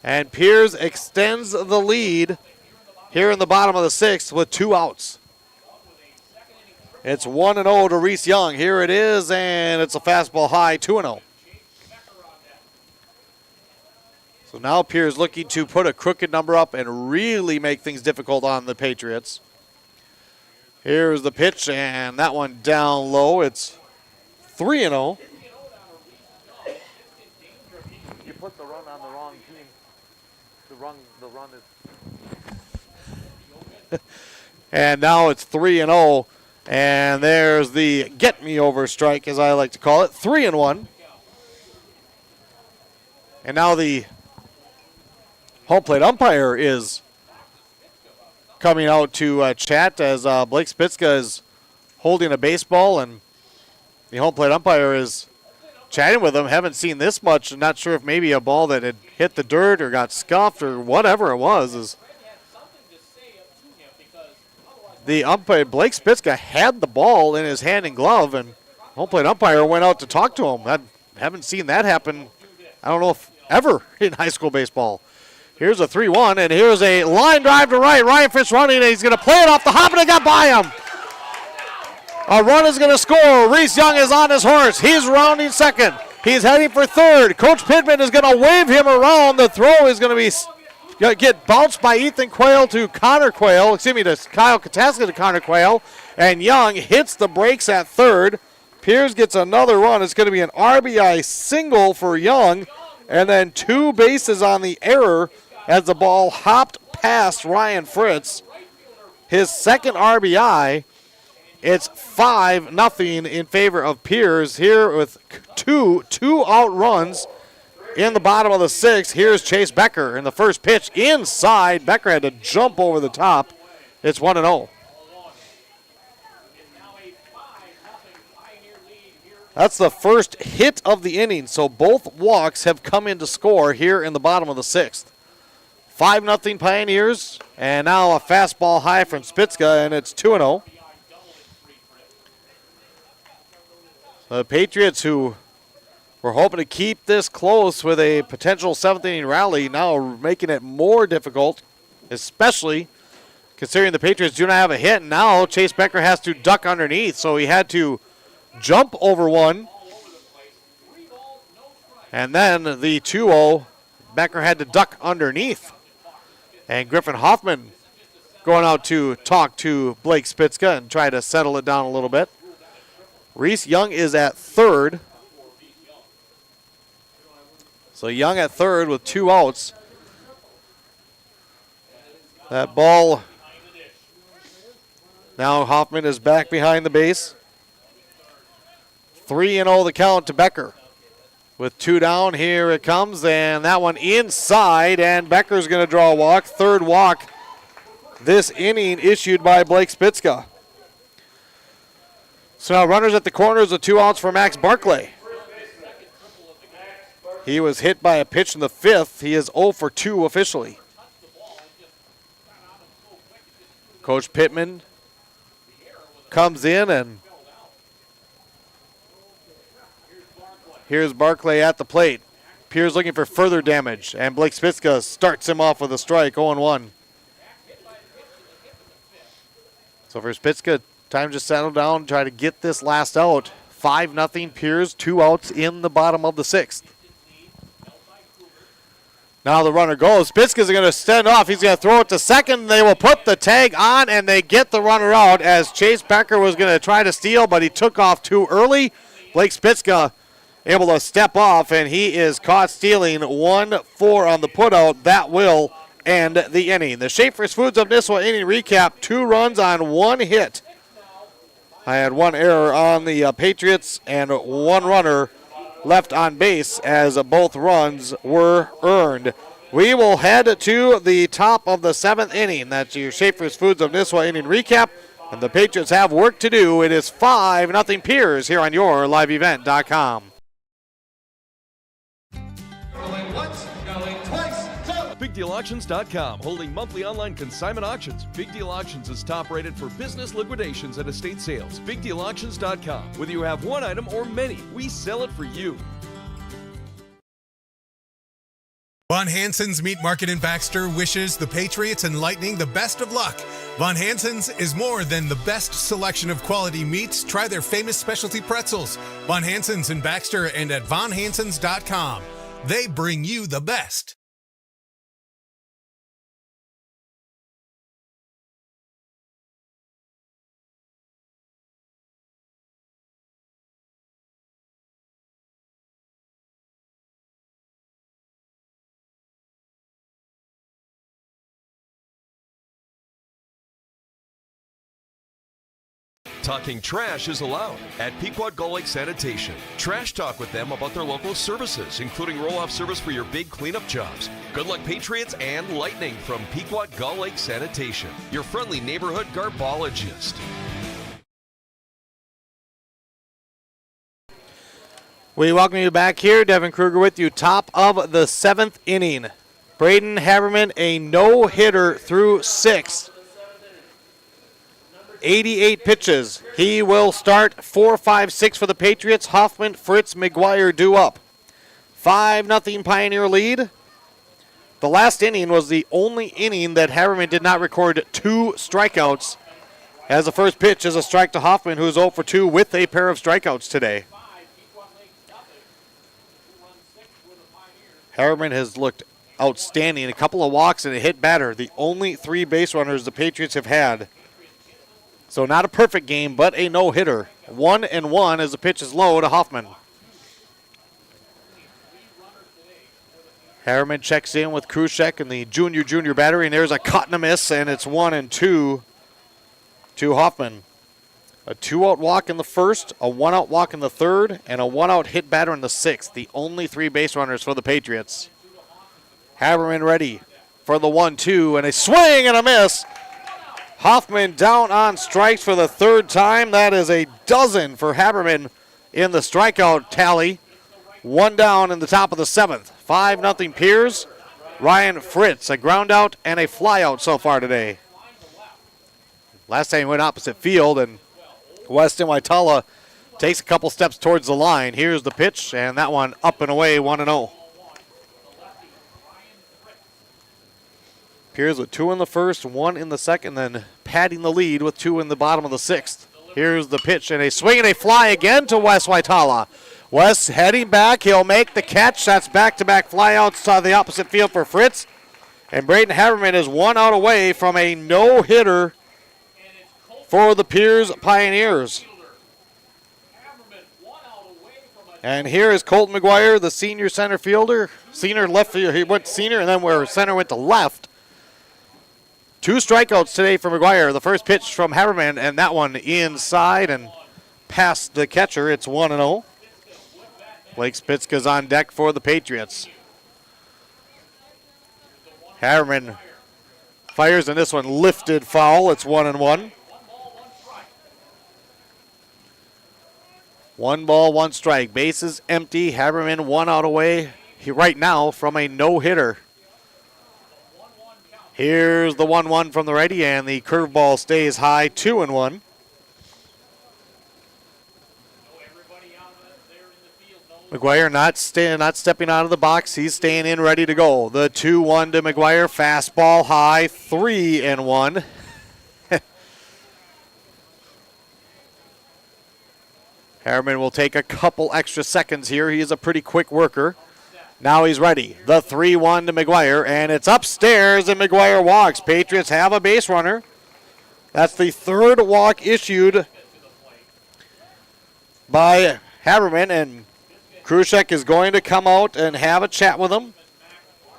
and Pierz extends the lead here in the bottom of the sixth with 2 outs. It's 1-0 to Reese Young. Here it is, and it's a fastball high, 2-0. So now Pierz looking to put a crooked number up and really make things difficult on the Patriots. Here's the pitch, and that one down low. It's 3-0. You put the run on the wrong team. The run is. And now it's 3-0. And there's the get-me-over strike, as I like to call it, 3-1. And now the home plate umpire is coming out to chat as Blake Spitzka is holding a baseball, and the home plate umpire is chatting with him. Haven't seen this much. I'm not sure if maybe a ball that had hit the dirt or got scuffed or whatever it was is. The umpire, Blake Spitzka, had the ball in his hand and glove, and home plate umpire went out to talk to him. I haven't seen that happen, I don't know if ever in high school baseball. Here's a 3-1, and here's a line drive to right. Ryan Fritz running, and he's going to play it off the hop, and it got by him. A run is going to score. Reese Young is on his horse. He's rounding second. He's heading for third. Coach Pittman is going to wave him around. The throw is going to be get bounced by Ethan Quayle to Connor Quayle. Excuse me, to Kyle Kataska to Connor Quayle. And Young hits the brakes at third. Pierz gets another run. It's going to be an RBI single for Young. And then 2 bases on the error as the ball hopped past Ryan Fritz. His second RBI. It's 5-0 in favor of Pierz here with two out runs in the bottom of the sixth. Here's Chase Becker in the first pitch inside. Becker had to jump over the top. It's 1-0. That's the first hit of the inning, so both walks have come in to score here in the bottom of the sixth. 5-0 Pioneers, and now a fastball high from Spitzka, and it's 2-0. The Patriots, who were hoping to keep this close with a potential 7th inning rally, now making it more difficult, especially considering the Patriots do not have a hit. And now Chase Becker has to duck underneath, so he had to jump over one. And then the 2-0, Becker had to duck underneath. And Griffin Hoffman going out to talk to Blake Spitzka and try to settle it down a little bit. Reese Young is at third. So Young at third with 2 outs. That ball, now Hoffman is back behind the base. 3-0 the count to Becker. With 2 down, here it comes, and that one inside, and Becker's going to draw a walk. Third walk this inning issued by Blake Spitzka. So now runners at the corners with 2 outs for Max Barclay. He was hit by a pitch in the 5th. He is 0 for 2 officially. Coach Pittman comes in, and here's Barclay at the plate. Pierz looking for further damage, and Blake Spitzka starts him off with a strike, 0-1. So for Spitzka, time to settle down, try to get this last out. 5-0 Pierz, 2 outs in the bottom of the 6th. Now the runner goes. Spitzka's going to stand off. He's going to throw it to second. They will put the tag on, and they get the runner out as Chase Becker was going to try to steal, but he took off too early. Blake Spitzka able to step off, and he is caught stealing. 1-4 on the putout. That will end the inning. The Schaefer's Foods of Nisswa inning recap. 2 runs on 1 hit. I had 1 error on the Patriots and 1 runner left on base as both runs were earned. We will head to the top of the 7th inning. That's your Schaefer's Foods of Nisswa inning recap. And the Patriots have work to do. It is 5-0 Pierz here on your liveevent.com. Going once, going twice, go! BigDealAuctions.com, holding monthly online consignment auctions. Big Deal Auctions is top rated for business liquidations and estate sales. BigDealAuctions.com. Whether you have one item or many, we sell it for you. Von Hansen's Meat Market in Baxter wishes the Patriots and Lightning the best of luck. Von Hansen's is more than the best selection of quality meats. Try their famous specialty pretzels. Von Hansen's in Baxter and at vonhansens.com. They bring you the best. Talking trash is allowed at Pequot Gull Lake Sanitation. Trash talk with them about their local services, including roll-off service for your big cleanup jobs. Good luck, Patriots and Lightning from Pequot Gull Lake Sanitation, your friendly neighborhood garbologist. We welcome you back here. Devin Kruger with you. Top of the 7th inning. Braden Haberman, a no-hitter through 6. 88 pitches. He will start 4-5-6 for the Patriots. Hoffman, Fritz, McGuire due up. 5-0 Pioneer lead. The last inning was the only inning that Haberman did not record 2 strikeouts, as the first pitch is a strike to Hoffman, who's 0 for 2 with a pair of strikeouts today. Haberman has looked outstanding. A couple of walks and a hit batter. The only 3 base runners the Patriots have had. So not a perfect game, but a no-hitter. 1-1 as the pitch is low to Hoffman. Harriman checks in with Kruschek and the junior battery, and there's a cut and a miss, and it's 1-2 to Hoffman. A 2-out walk in the first, a 1-out walk in the third, and a 1-out hit batter in the sixth. The only 3 base runners for the Patriots. Haberman ready for the 1-2, and a swing and a miss. Hoffman down on strikes for the 3rd time. That is a dozen for Haberman in the strikeout tally. 1 down in the top of the 7th. 5-0 Pierz. Ryan Fritz, a ground out and a fly out so far today. Last time he went opposite field, and Weston Waitala takes a couple steps towards the line. Here's the pitch, and that one up and away, 1-0. Pierz with 2 in the first, 1 in the second, then padding the lead with 2 in the bottom of the 6th. Here's the pitch, and a swing and a fly again to Wes Waitala. Wes heading back. He'll make the catch. That's back-to-back flyouts to the opposite field for Fritz. And Braden Haberman is 1 out away from a no-hitter for the Pierz Pioneers. And here is Colton McGuire, the senior center fielder. Senior left field. He went senior, and then where center went to left. 2 strikeouts today for McGuire. The first pitch from Haberman, and that one inside and past the catcher. It's 1-0. Blake Spitzka's on deck for the Patriots. Haberman fires, and this one lifted foul. It's 1-1. 1 ball, 1 strike. Bases empty. Haberman 1 out away right now from a no-hitter. Here's the 1-1 from the righty, and the curveball stays high, 2-1. McGuire not stepping out of the box. He's staying in, ready to go. The 2-1 to McGuire. Fastball high, 3-1. Harriman will take a couple extra seconds here. He is a pretty quick worker. Now he's ready. The 3-1 to McGuire, and it's upstairs, and McGuire walks. Patriots have a base runner. That's the 3rd walk issued by Haberman, and Kruschek is going to come out and have a chat with him.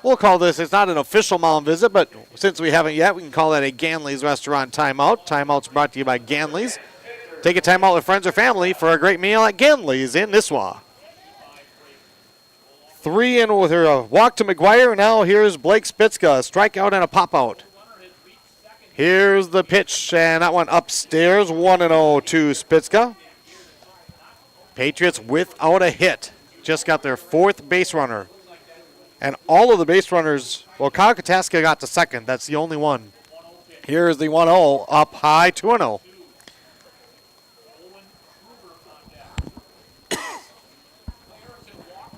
We'll call this, it's not an official mound visit, but since we haven't yet, we can call that a Ganley's Restaurant timeout. Timeout's brought to you by Ganley's. Take a timeout with friends or family for a great meal at Ganley's in Nisswa. 3 in with her walk to McGuire. Now here's Blake Spitzka, a strikeout and a pop out. Here's the pitch, and that one upstairs, 1-0 to Spitzka. Patriots without a hit. Just got their 4th base runner. And all of the base runners, well, Kyle Kataska got to second. That's the only one. Here's the 1-0 up high, 2-0.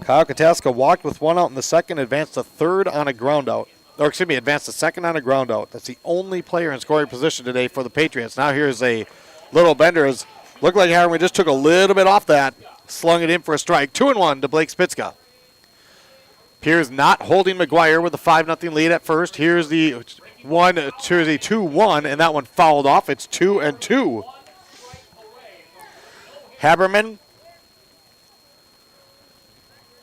Kyle Kataska walked with 1 out in the second, advanced to third on a ground out. Or excuse me, advanced to second on a ground out. That's the only player in scoring position today for the Patriots. Now here's a little bender. Looked like Harriman just took a little bit off that, slung it in for a strike. 2-1 to Blake Spitzka. Pierz not holding McGuire with a 5-0 lead at first. Here's the 2-1, and that one fouled off. It's 2-2. Haberman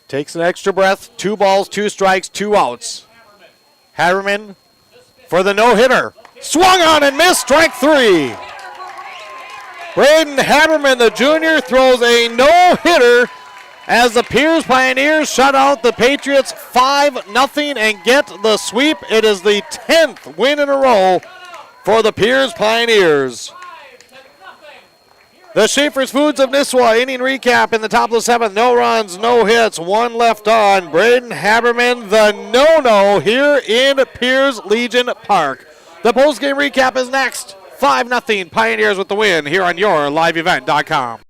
takes an extra breath. 2 balls, 2 strikes, 2 outs. Haberman for the no-hitter. Swung on and missed, strike 3. Braden Haberman, the junior, throws a no-hitter as the Pierz Pioneers shut out the Patriots 5-0 and get the sweep. It is the 10th win in a row for the Pierz Pioneers. The Schaefer's Foods of Nisswa inning recap in the top of the 7th. No runs, no hits, 1 left on. Braden Haberman, the no-no here in Pierz Legion Park. The postgame recap is next. 5-0 Pioneers with the win here on your liveevent.com.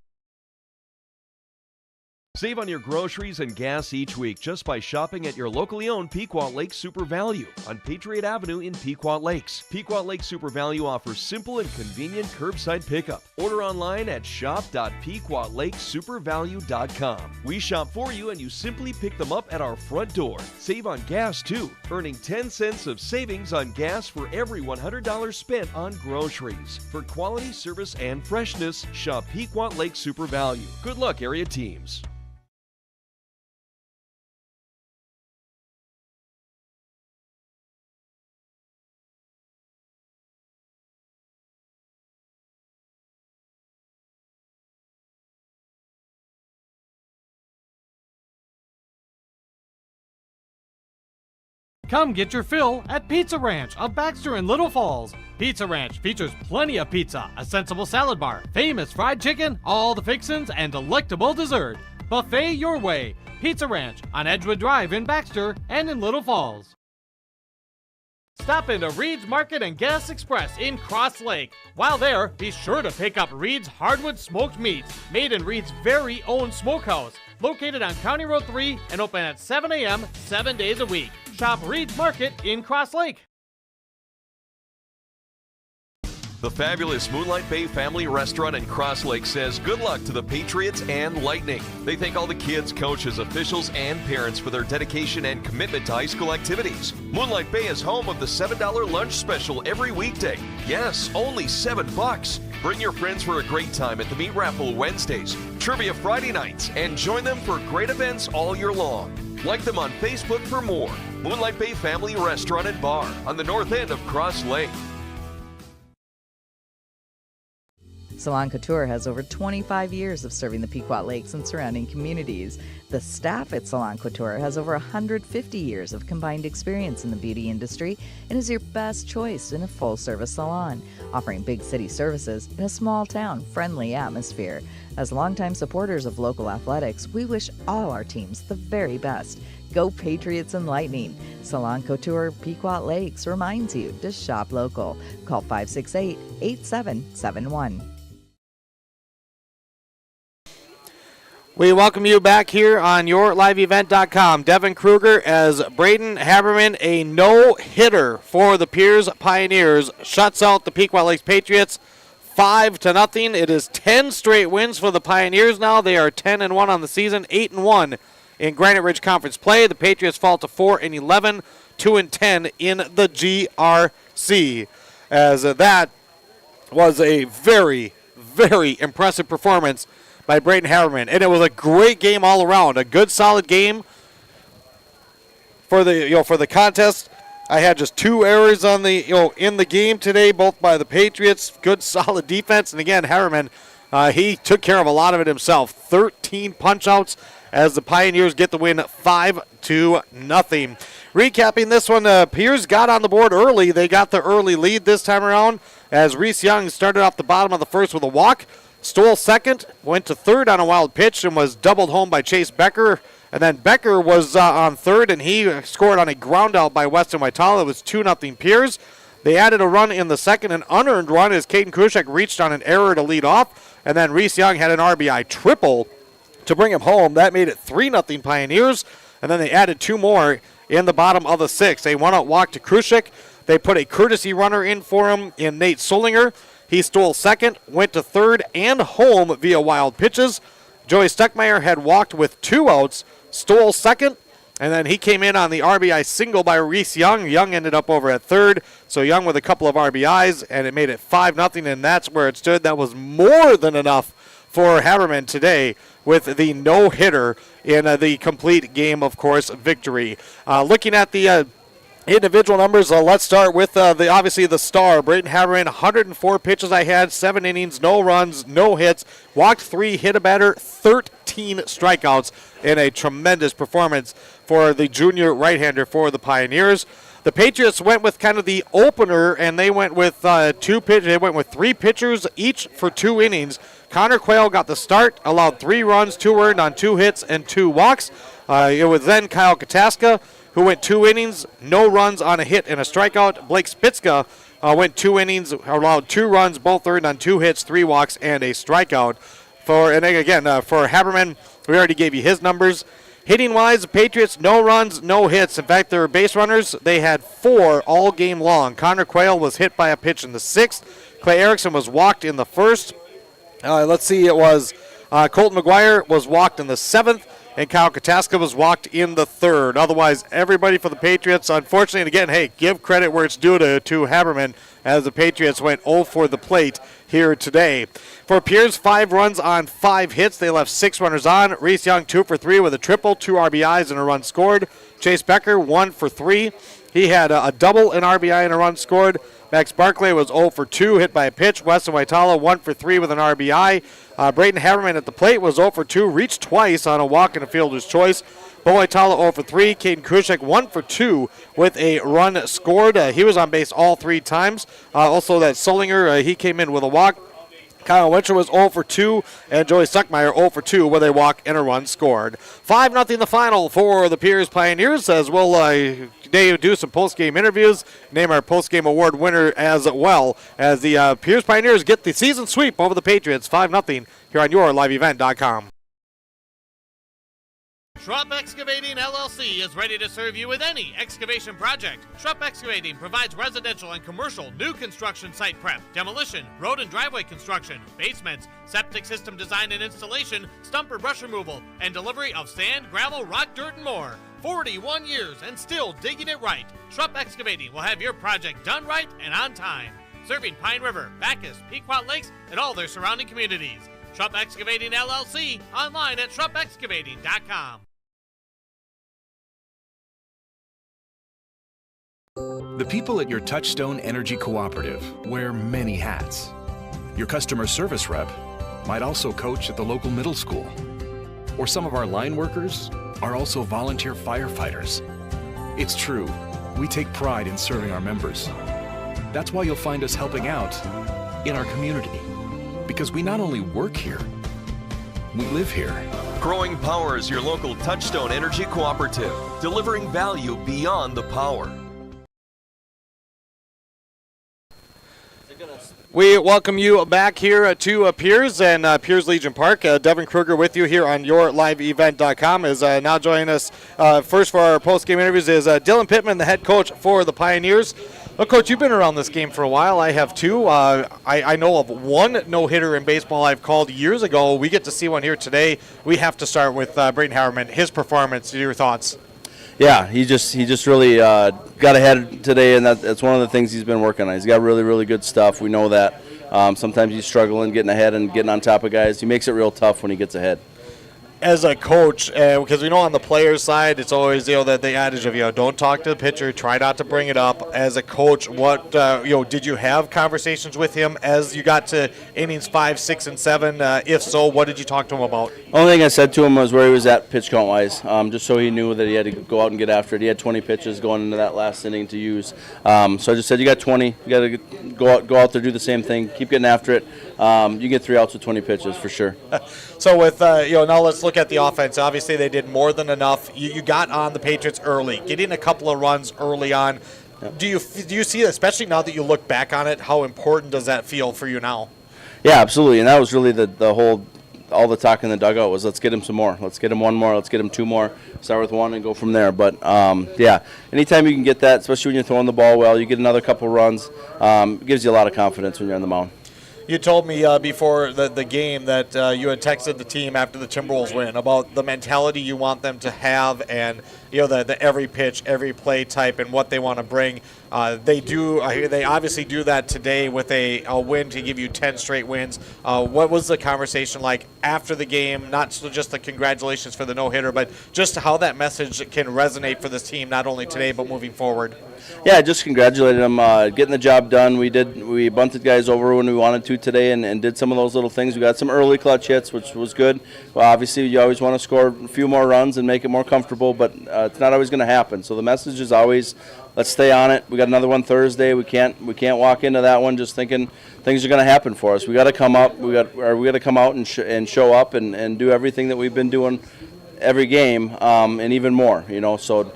Save on your groceries and gas each week just by shopping at your locally owned Pequot Lake Super Value on Patriot Avenue in Pequot Lakes. Pequot Lake Super Value offers simple and convenient curbside pickup. Order online at shop.pequotlakesupervalue.com. We shop for you and you simply pick them up at our front door. Save on gas too, earning 10 cents of savings on gas for every $100 spent on groceries. For quality service and freshness, shop Pequot Lake Super Value. Good luck, area teams. Come get your fill at Pizza Ranch of Baxter and Little Falls. Pizza Ranch features plenty of pizza, a sensible salad bar, famous fried chicken, all the fixins, and delectable dessert. Buffet your way. Pizza Ranch on Edgewood Drive in Baxter and in Little Falls. Stop into Reed's Market and Gas Express in Cross Lake. While there, be sure to pick up Reed's Hardwood Smoked Meats, made in Reed's very own smokehouse, located on County Road 3 and open at 7 a.m. 7 days a week. Shop Reed's Market in Cross Lake. The fabulous Moonlight Bay Family Restaurant in Cross Lake says good luck to the Patriots and Lightning. They thank all the kids, coaches, officials, and parents for their dedication and commitment to high school activities. Moonlight Bay is home of the $7 lunch special every weekday. Yes, only $7. Bring your friends for a great time at the Meat Raffle Wednesdays, Trivia Friday nights, and join them for great events all year long. Like them on Facebook for more. Moonlight Bay Family Restaurant and Bar on the north end of Cross Lake. Salon Couture has over 25 years of serving the Pequot Lakes and surrounding communities. The staff at Salon Couture has over 150 years of combined experience in the beauty industry and is your best choice in a full-service salon, offering big city services in a small-town, friendly atmosphere. As longtime supporters of local athletics, we wish all our teams the very best. Go Patriots and Lightning. Salon Couture Pequot Lakes reminds you to shop local. Call 568-8771. We welcome you back here on yourliveevent.com. Devin Kruger as Braden Haberman, a no-hitter for the Pierz Pioneers, shuts out the Pequot Lakes Patriots 5-0. It is 10 straight wins for the Pioneers now. They are 10-1 on the season, 8-1 in Granite Ridge Conference play. The Patriots fall to 4-11, 2-10 in the GRC. As that was a very, very impressive performance by Braden Haberman, and it was a great game all around. A good, solid game for the contest. I had just 2 errors on the in the game today, both by the Patriots. Good, solid defense, and again, Haberman, he took care of a lot of it himself. 13 punch-outs as the Pioneers get the win 5-0. Recapping this one, Pierz got on the board early. They got the early lead this time around as Reese Young started off the bottom of the first with a walk, stole second, went to third on a wild pitch, and was doubled home by Chase Becker. And then Becker was on third, and he scored on a ground out by Weston Waitala. It was 2-0 Pierz. They added a run in the second, an unearned run as Caden Kushek reached on an error to lead off. And then Reese Young had an RBI triple to bring him home. That made it 3-0 Pioneers. And then they added two more in the bottom of the sixth. A one-out walk to Kushek. They put a courtesy runner in for him in Nate Solinger. He stole second, went to third and home via wild pitches. Joey Stuckmeyer had walked with 2 outs, stole second, and then he came in on the RBI single by Reese Young. Young ended up over at third, so Young with a couple of RBIs, and it made it 5-0, and that's where it stood. That was more than enough for Haberman today with the no-hitter in the complete game, of course, victory. Looking at the individual numbers, let's start with obviously the star, Brayton Haberman. 104 pitches I had, 7 innings, no runs, no hits, walked 3, hit a batter, 13 strikeouts in a tremendous performance for the junior right-hander for the Pioneers. The Patriots went with kind of the opener, and they went with 2 pitchers. They went with 3 pitchers each for 2 innings. Connor Quayle got the start, allowed 3 runs, 2 earned on 2 hits and 2 walks. It was then Kyle Kataska, who went 2 innings, no runs on a hit and a strikeout. Blake Spitzka went 2 innings, allowed 2 runs, both earned on 2 hits, 3 walks, and a strikeout. For Haberman, we already gave you his numbers. Hitting-wise, the Patriots, no runs, no hits. In fact, their base runners, they had 4 all game long. Connor Quayle was hit by a pitch in the 6th. Clay Erickson was walked in the 1st. It was Colton McGuire was walked in the 7th, and Kyle Kataska was walked in the 3rd. Otherwise, everybody for the Patriots, unfortunately, and again, hey, give credit where it's due to Haberman, as the Patriots went 0 for the plate here today. For Pierz, 5 runs on 5 hits. They left 6 runners on. Reese Young, 2 for 3 with a triple, 2 RBIs and a run scored. Chase Becker, 1 for 3. He had a double, an RBI, and a run scored. Max Barclay was 0 for 2, hit by a pitch. Weston Waitala, 1 for 3 with an RBI. Brayden Haberman at the plate was 0 for 2, reached twice on a walk and a fielder's choice. Bo Waitala 0 for 3. Caden Kushek 1 for 2 with a run scored. He was on base all 3 times. Also, that Solinger, he came in with a walk. Kyle Winter was 0 for 2, and Joey Stuckmeyer 0 for 2 with a walk and a run scored. 5-0 the final for the Pierz Pioneers, as we'll do some post-game interviews, name our post-game award winner as well, as the Pierz Pioneers get the season sweep over the Patriots, 5-0 here on YourLiveEvent.com. Schrupp Excavating LLC is ready to serve you with any excavation project. Schrupp Excavating provides residential and commercial new construction site prep, demolition, road and driveway construction, basements, septic system design and installation, stump or brush removal, and delivery of sand, gravel, rock, dirt, and more. 41 years and still digging it right. Schrupp Excavating will have your project done right and on time. Serving Pine River, Bacchus, Pequot Lakes, and all their surrounding communities. Schrupp Excavating LLC, online at schruppexcavating.com. The people at your Touchstone Energy Cooperative wear many hats. Your customer service rep might also coach at the local middle school. Or some of our line workers are also volunteer firefighters. It's true, we take pride in serving our members. That's why you'll find us helping out in our community. Because we not only work here, we live here. Growing Power is your local Touchstone Energy Cooperative, delivering value beyond the power. We welcome you back here to Pierz and Pierz Legion Park. Devin Kruger with you here on YourLiveEvent.com is now joining us. First for our post-game interviews is Dylan Pittman, the head coach for the Pioneers. Well, Coach, you've been around this game for a while. I have too. I know of one no-hitter in baseball I've called years ago. We get to see one here today. We have to start with Brayden Haberman. His performance, your thoughts? Yeah, he just really got ahead today, and that's one of the things he's been working on. He's got really, really good stuff. We know that. Sometimes he's struggling getting ahead and getting on top of guys. He makes it real tough when he gets ahead. as a coach, because we know on the players' side, it's always that the adage of don't talk to the pitcher, try not to bring it up. As a coach, what did you have conversations with him as you got to innings 5, 6, and 7? If so, what did you talk to him about? Only thing I said to him was where he was at pitch count wise, just so he knew that he had to go out and get after it. He had 20 pitches going into that last inning to use, so I just said you got 20, you got to go out there, do the same thing, keep getting after it. You get 3 outs with 20 pitches for sure. So with now let's look at the offense. Obviously, they did more than enough. You got on the Patriots early, getting a couple of runs early on. Yep. Do you see, especially now that you look back on it, how important does that feel for you now? Yeah, absolutely. And that was really all the talk in the dugout was let's get him some more. Let's get him one more. Let's get him 2 more. Start with 1 and go from there. But, anytime you can get that, especially when you're throwing the ball well, you get another couple runs, it gives you a lot of confidence when you're on the mound. You told me before the game that you had texted the team after the Timberwolves win about the mentality you want them to have and, the every pitch, every play type and what they want to bring. They obviously do that today with a win to give you 10 straight wins. What was the conversation like after the game? Not just the congratulations for the no-hitter, but just how that message can resonate for this team, not only today but moving forward. Yeah, just congratulated them getting the job done. We bunted guys over when we wanted to today and did some of those little things. We got some early clutch hits, which was good. Well, obviously, you always want to score a few more runs and make it more comfortable, but it's not always going to happen. So the message is always, let's stay on it. We got another one Thursday. We can't walk into that one just thinking things are going to happen for us. We got to come up. We got to come out and show up and do everything that we've been doing every game and even more. So.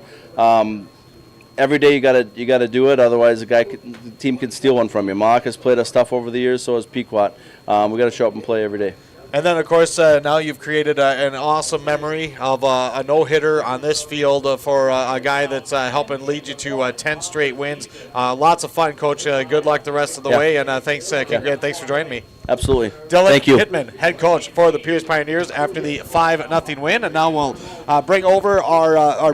Every day you gotta do it, otherwise the team can steal one from you. Malak has played us tough over the years, so has Pequot. We got to show up and play every day. And then, of course, now you've created an awesome memory of a no-hitter on this field for a guy that's helping lead you to 10 straight wins. Lots of fun, Coach. Good luck the rest of the way, and thanks for joining me. Absolutely. Dylan Thank you. Hittman, head coach for the Pierz Pioneers after the 5-0 win. And now we'll bring over our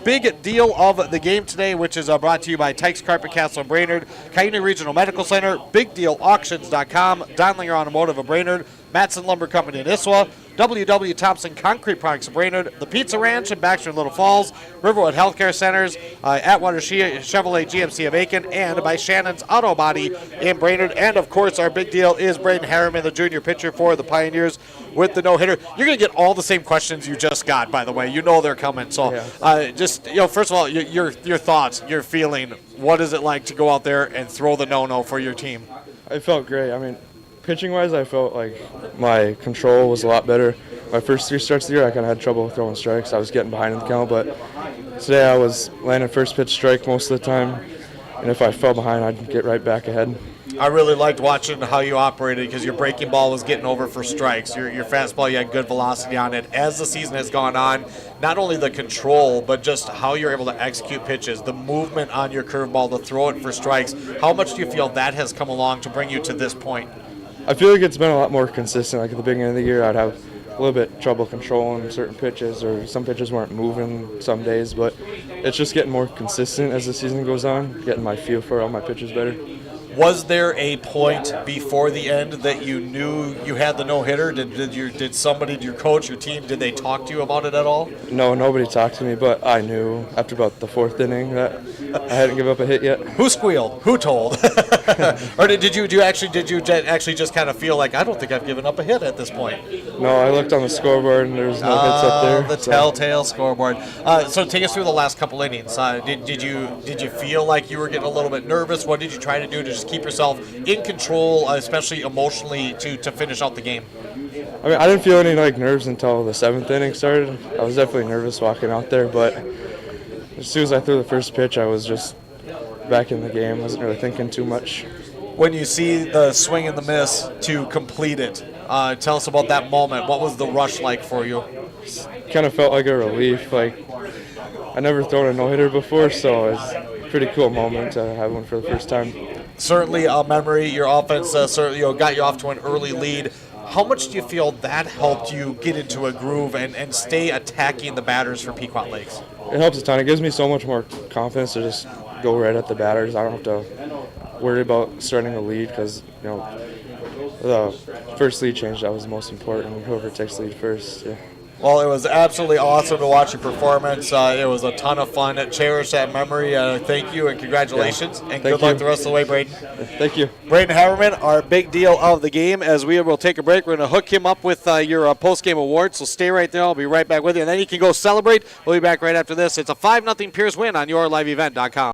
big deal of the game today, which is brought to you by Tykes Carpet Castle of Brainerd, Cuyuna Regional Medical Center, BigDealAuctions.com, Donlinger Automotive of Brainerd, Matson Lumber Company in Issawa, W.W. Thompson Concrete Products of Brainerd, the Pizza Ranch in Baxter and Little Falls, Riverwood Healthcare Centers, Atwater Chevrolet GMC of Aiken, and by Shannon's Auto Body in Brainerd. And, of course, our big deal is Braden Harriman, the junior pitcher for the Pioneers with the no-hitter. You're going to get all the same questions you just got, by the way. You know they're coming. So first of all, your thoughts, your feeling, what is it like to go out there and throw the no-no for your team? It felt great. Pitching-wise, I felt like my control was a lot better. My first 3 starts of the year, I kind of had trouble throwing strikes. I was getting behind in the count, but today I was landing first pitch strike most of the time, and if I fell behind, I'd get right back ahead. I really liked watching how you operated because your breaking ball was getting over for strikes. Your fastball, you had good velocity on it. As the season has gone on, not only the control, but just how you're able to execute pitches, the movement on your curveball to throw it for strikes. How much do you feel that has come along to bring you to this point? I feel like it's been a lot more consistent. Like at the beginning of the year, I'd have a little bit trouble controlling certain pitches, or some pitches weren't moving some days, but it's just getting more consistent as the season goes on, getting my feel for all my pitches better. Was there a point before the end that you knew you had the no-hitter? Did somebody, your coach, your team, did they talk to you about it at all? No, nobody talked to me, but I knew after about the 4th inning that I hadn't given up a hit yet. Who squealed? Who told? Or did you actually just kind of feel like, I don't think I've given up a hit at this point? No, I looked on the scoreboard and there's no hits up there. The telltale scoreboard. So take us through the last couple innings. Did you feel like you were getting a little bit nervous? What did you try to do to just keep yourself in control, especially emotionally, to finish out the game? I didn't feel any nerves until the 7th inning started. I was definitely nervous walking out there, but as soon as I threw the first pitch, I was just back in the game. I wasn't really thinking too much. When you see the swing and the miss to complete it, tell us about that moment. What was the rush like for you? Kind of felt like a relief. I never thrown a no-hitter before, so it's a pretty cool moment to have one for the first time. Certainly a memory. Your offense got you off to an early lead. How much do you feel that helped you get into a groove and stay attacking the batters for Pequot Lakes? It helps a ton. It gives me so much more confidence to just go right at the batters. I don't have to worry about starting a lead because the first lead change, that was the most important. Whoever takes lead first, yeah. Well, it was absolutely awesome to watch your performance. It was a ton of fun. Cherish that memory. Thank you and congratulations. And good luck the rest of the way, Braden. Thank you. Braden Haverman, our big deal of the game. As we will take a break, we're going to hook him up with your post-game award. So stay right there. I'll be right back with you. And then you can go celebrate. We'll be back right after this. It's a 5-0 Pierz win on yourliveevent.com.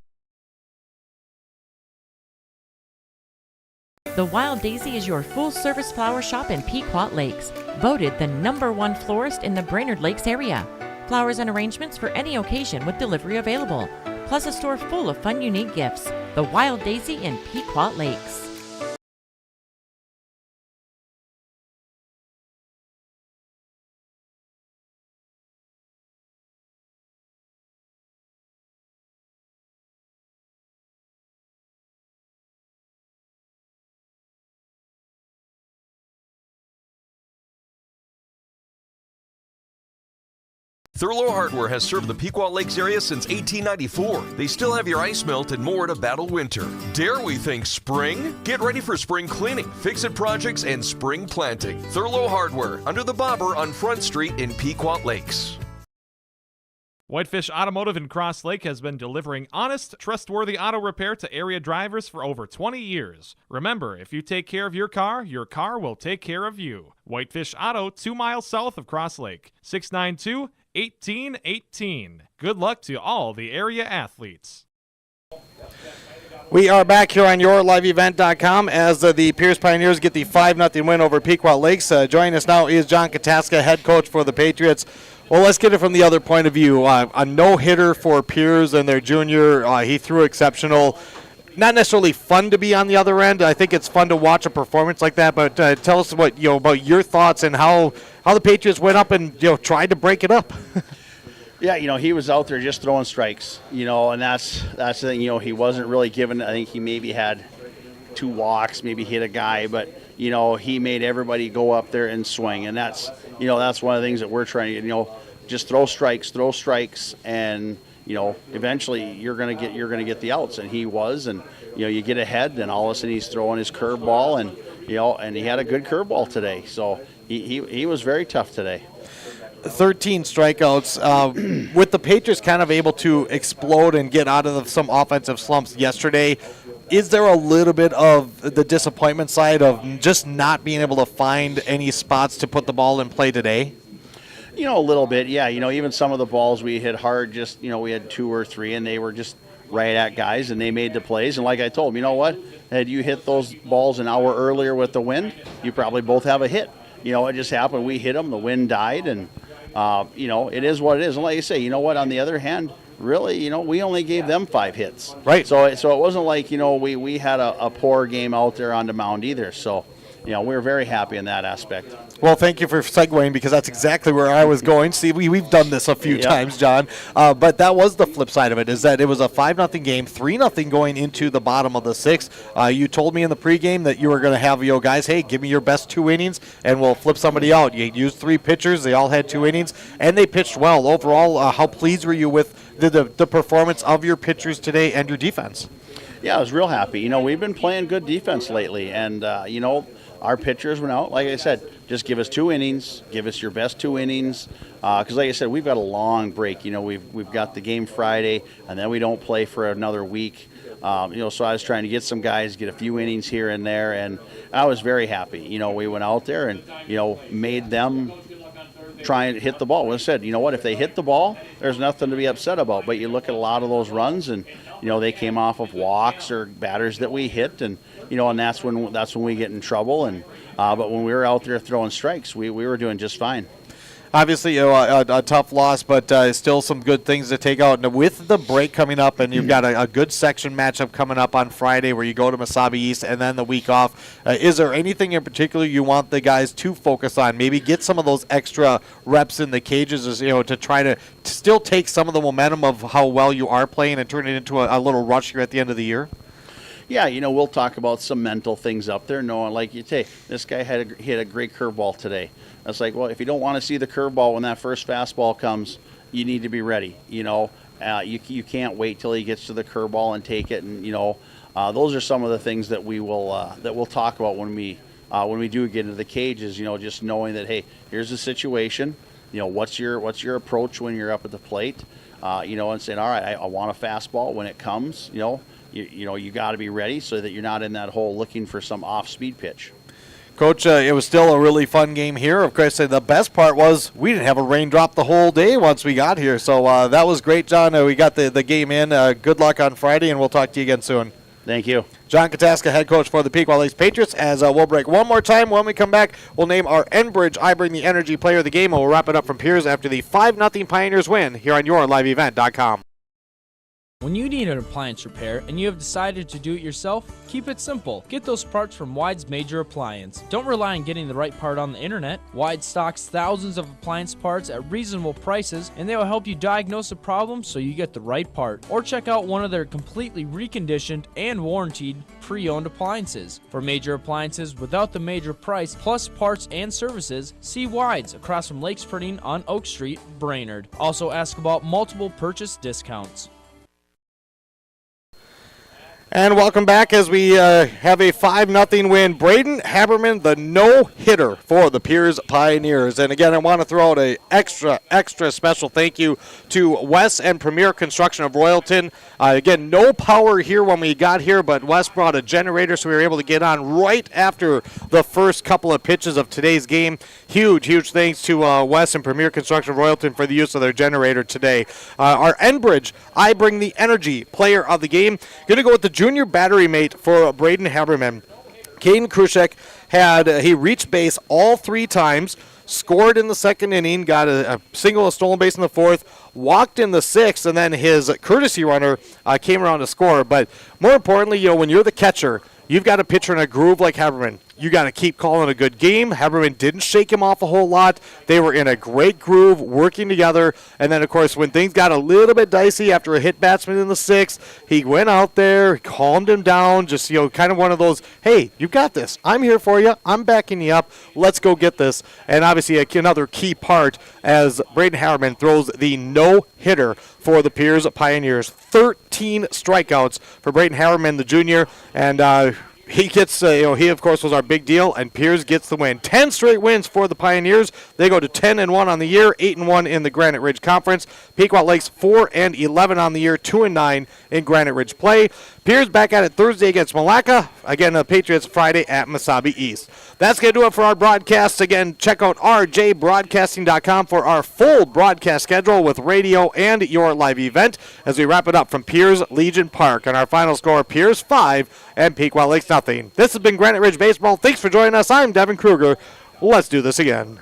The Wild Daisy is your full-service flower shop in Pequot Lakes, voted the #1 florist in the Brainerd Lakes area. Flowers and arrangements for any occasion with delivery available, plus a store full of fun, unique gifts. The Wild Daisy in Pequot Lakes. Thurlow Hardware has served the Pequot Lakes area since 1894. They still have your ice melt and more to battle winter. Dare we think spring? Get ready for spring cleaning, fix-it projects, and spring planting. Thurlow Hardware, under the Bobber on Front Street in Pequot Lakes. Whitefish Automotive in Cross Lake has been delivering honest, trustworthy auto repair to area drivers for over 20 years. Remember, if you take care of your car will take care of you. Whitefish Auto, 2 miles south of Cross Lake. 692-1818. Good luck to all the area athletes. We are back here on yourliveevent.com as the Pierz Pioneers get the 5-0 win over Pequot Lakes. Joining us now is John Kataska, head coach for the Patriots. Well, let's get it from the other point of view. A no-hitter for Pierz and their junior. He threw exceptional. Not necessarily fun to be on the other end. I think it's fun to watch a performance like that. But tell us what about your thoughts and how the Patriots went up and tried to break it up. Yeah, he was out there just throwing strikes. And that's the thing. He wasn't really given. I think he maybe had 2 walks, maybe hit a guy, but he made everybody go up there and swing, and that's one of the things that we're trying to just throw strikes, and eventually you're gonna get the outs, and he was, and you get ahead, and all of a sudden he's throwing his curveball, and and he had a good curveball today, so he was very tough today. 13 strikeouts. With the Patriots kind of able to explode and get out of some offensive slumps yesterday, is there a little bit of the disappointment side of just not being able to find any spots to put the ball in play today? A little bit, yeah. Even some of the balls we hit hard, just, we had 2 or 3, and they were just right at guys, and they made the plays. And like I told them, you know what? Had you hit those balls an hour earlier with the wind, you probably both have a hit. It just happened. We hit them, the wind died, and, it is what it is. And like you say, you know what? On the other hand, really, we only gave them 5 hits. Right. So it wasn't like, we had a poor game out there on the mound either. So, we were very happy in that aspect. Well, thank you for segueing because that's exactly where I was going. See, we've done this a few times, John. But that was the flip side of it, is that it was a 5-0 game, 3-0 going into the bottom of the 6th. You told me in the pregame that you were going to have, guys, hey, give me your best 2 innings, and we'll flip somebody out. You used 3 pitchers. They all had 2 innings, and they pitched well. Overall, how pleased were you with the performance of your pitchers today and your defense? Yeah, I was real happy. We've been playing good defense lately, and, our pitchers went out, like I said, just give us 2 innings, give us your best 2 innings, because like I said, we've got a long break. We've got the game Friday, and then we don't play for another week. So I was trying to get some guys, get a few innings here and there, and I was very happy. We went out there and, made them try and hit the ball. Well, I said, if they hit the ball, there's nothing to be upset about. But you look at a lot of those runs, and they came off of walks or batters that we hit, and and that's when we get in trouble. And but when we were out there throwing strikes, we were doing just fine. Obviously, a tough loss, but still some good things to take out. And with the break coming up, and you've got a good section matchup coming up on Friday where you go to Mesabi East and then the week off, is there anything in particular you want the guys to focus on? Maybe get some of those extra reps in the cages, to try to still take some of the momentum of how well you are playing and turn it into a little rush here at the end of the year? Yeah, we'll talk about some mental things up there, knowing, like you say, this guy hit a great curveball today. It's like, well, if you don't want to see the curveball when that first fastball comes, you need to be ready. You can't wait till he gets to the curveball and take it. And those are some of the things that we'll talk about when we when we do get into the cages, just knowing that, hey, here's the situation. What's your approach when you're up at the plate? And saying, all right, I want a fastball when it comes. You got to be ready so that you're not in that hole looking for some off-speed pitch. Coach, it was still a really fun game here. Of course, the best part was we didn't have a raindrop the whole day once we got here. So that was great, John. We got the game in. Good luck on Friday, and we'll talk to you again soon. Thank you. John Kataska, head coach for the Pequot Lakes Patriots. As we'll break one more time. When we come back, we'll name our Enbridge I Bring the Energy player of the game, and we'll wrap it up from Pierz after the 5-0 Pioneers win here on YourLiveEvent.com. When you need an appliance repair and you have decided to do it yourself, keep it simple. Get those parts from Wide's Major Appliance. Don't rely on getting the right part on the internet. Wide stocks thousands of appliance parts at reasonable prices, and they will help you diagnose a problem so you get the right part. Or check out one of their completely reconditioned and warranted pre-owned appliances. For major appliances without the major price, plus parts and services, see Wide's across from Lakes Printing on Oak Street, Brainerd. Also ask about multiple purchase discounts. And welcome back as we have a 5-0 win. Braden Haberman, the no-hitter for the Pierz Pioneers. And again, I want to throw out an extra special thank you to Wes and Premier Construction of Royalton. Again, no power here when we got here, but Wes brought a generator, so we were able to get on right after the first couple of pitches of today's game. Huge thanks to Wes and Premier Construction of Royalton for the use of their generator today. Our Enbridge I Bring the Energy player of the game. Going to go with the junior battery mate for Braden Haberman. Caden Krushek he reached base all 3 times, scored in the second inning, got a single, a stolen base in the 4th, walked in the 6th, and then his courtesy runner came around to score. But more importantly, when you're the catcher, you've got a pitcher in a groove like Haberman. You got to keep calling a good game. Haberman didn't shake him off a whole lot. They were in a great groove, working together. And then, of course, when things got a little bit dicey after a hit batsman in the 6th, he went out there, calmed him down, just, kind of one of those, hey, you got this. I'm here for you. I'm backing you up. Let's go get this. And obviously another key part as Braden Haberman throws the no-hitter for the Pierz Pioneers. 13 strikeouts for Braden Haberman, the junior. And he gets, he of course was our big deal, and Pierz gets the win. 10 straight wins for the Pioneers. They go to 10-1 on the year, 8-1 in the Granite Ridge Conference. Pequot Lakes 4-11 on the year, 2-9 in Granite Ridge play. Pierz back at it Thursday against Malacca. Again, the Patriots Friday at Mesabi East. That's going to do it for our broadcast. Again, check out rjbroadcasting.com for our full broadcast schedule with radio and your live event as we wrap it up from Pierz Legion Park. And our final score, Pierz 5 and Pequot Lakes 0. This has been Granite Ridge Baseball. Thanks for joining us. I'm Devin Kruger. Let's do this again.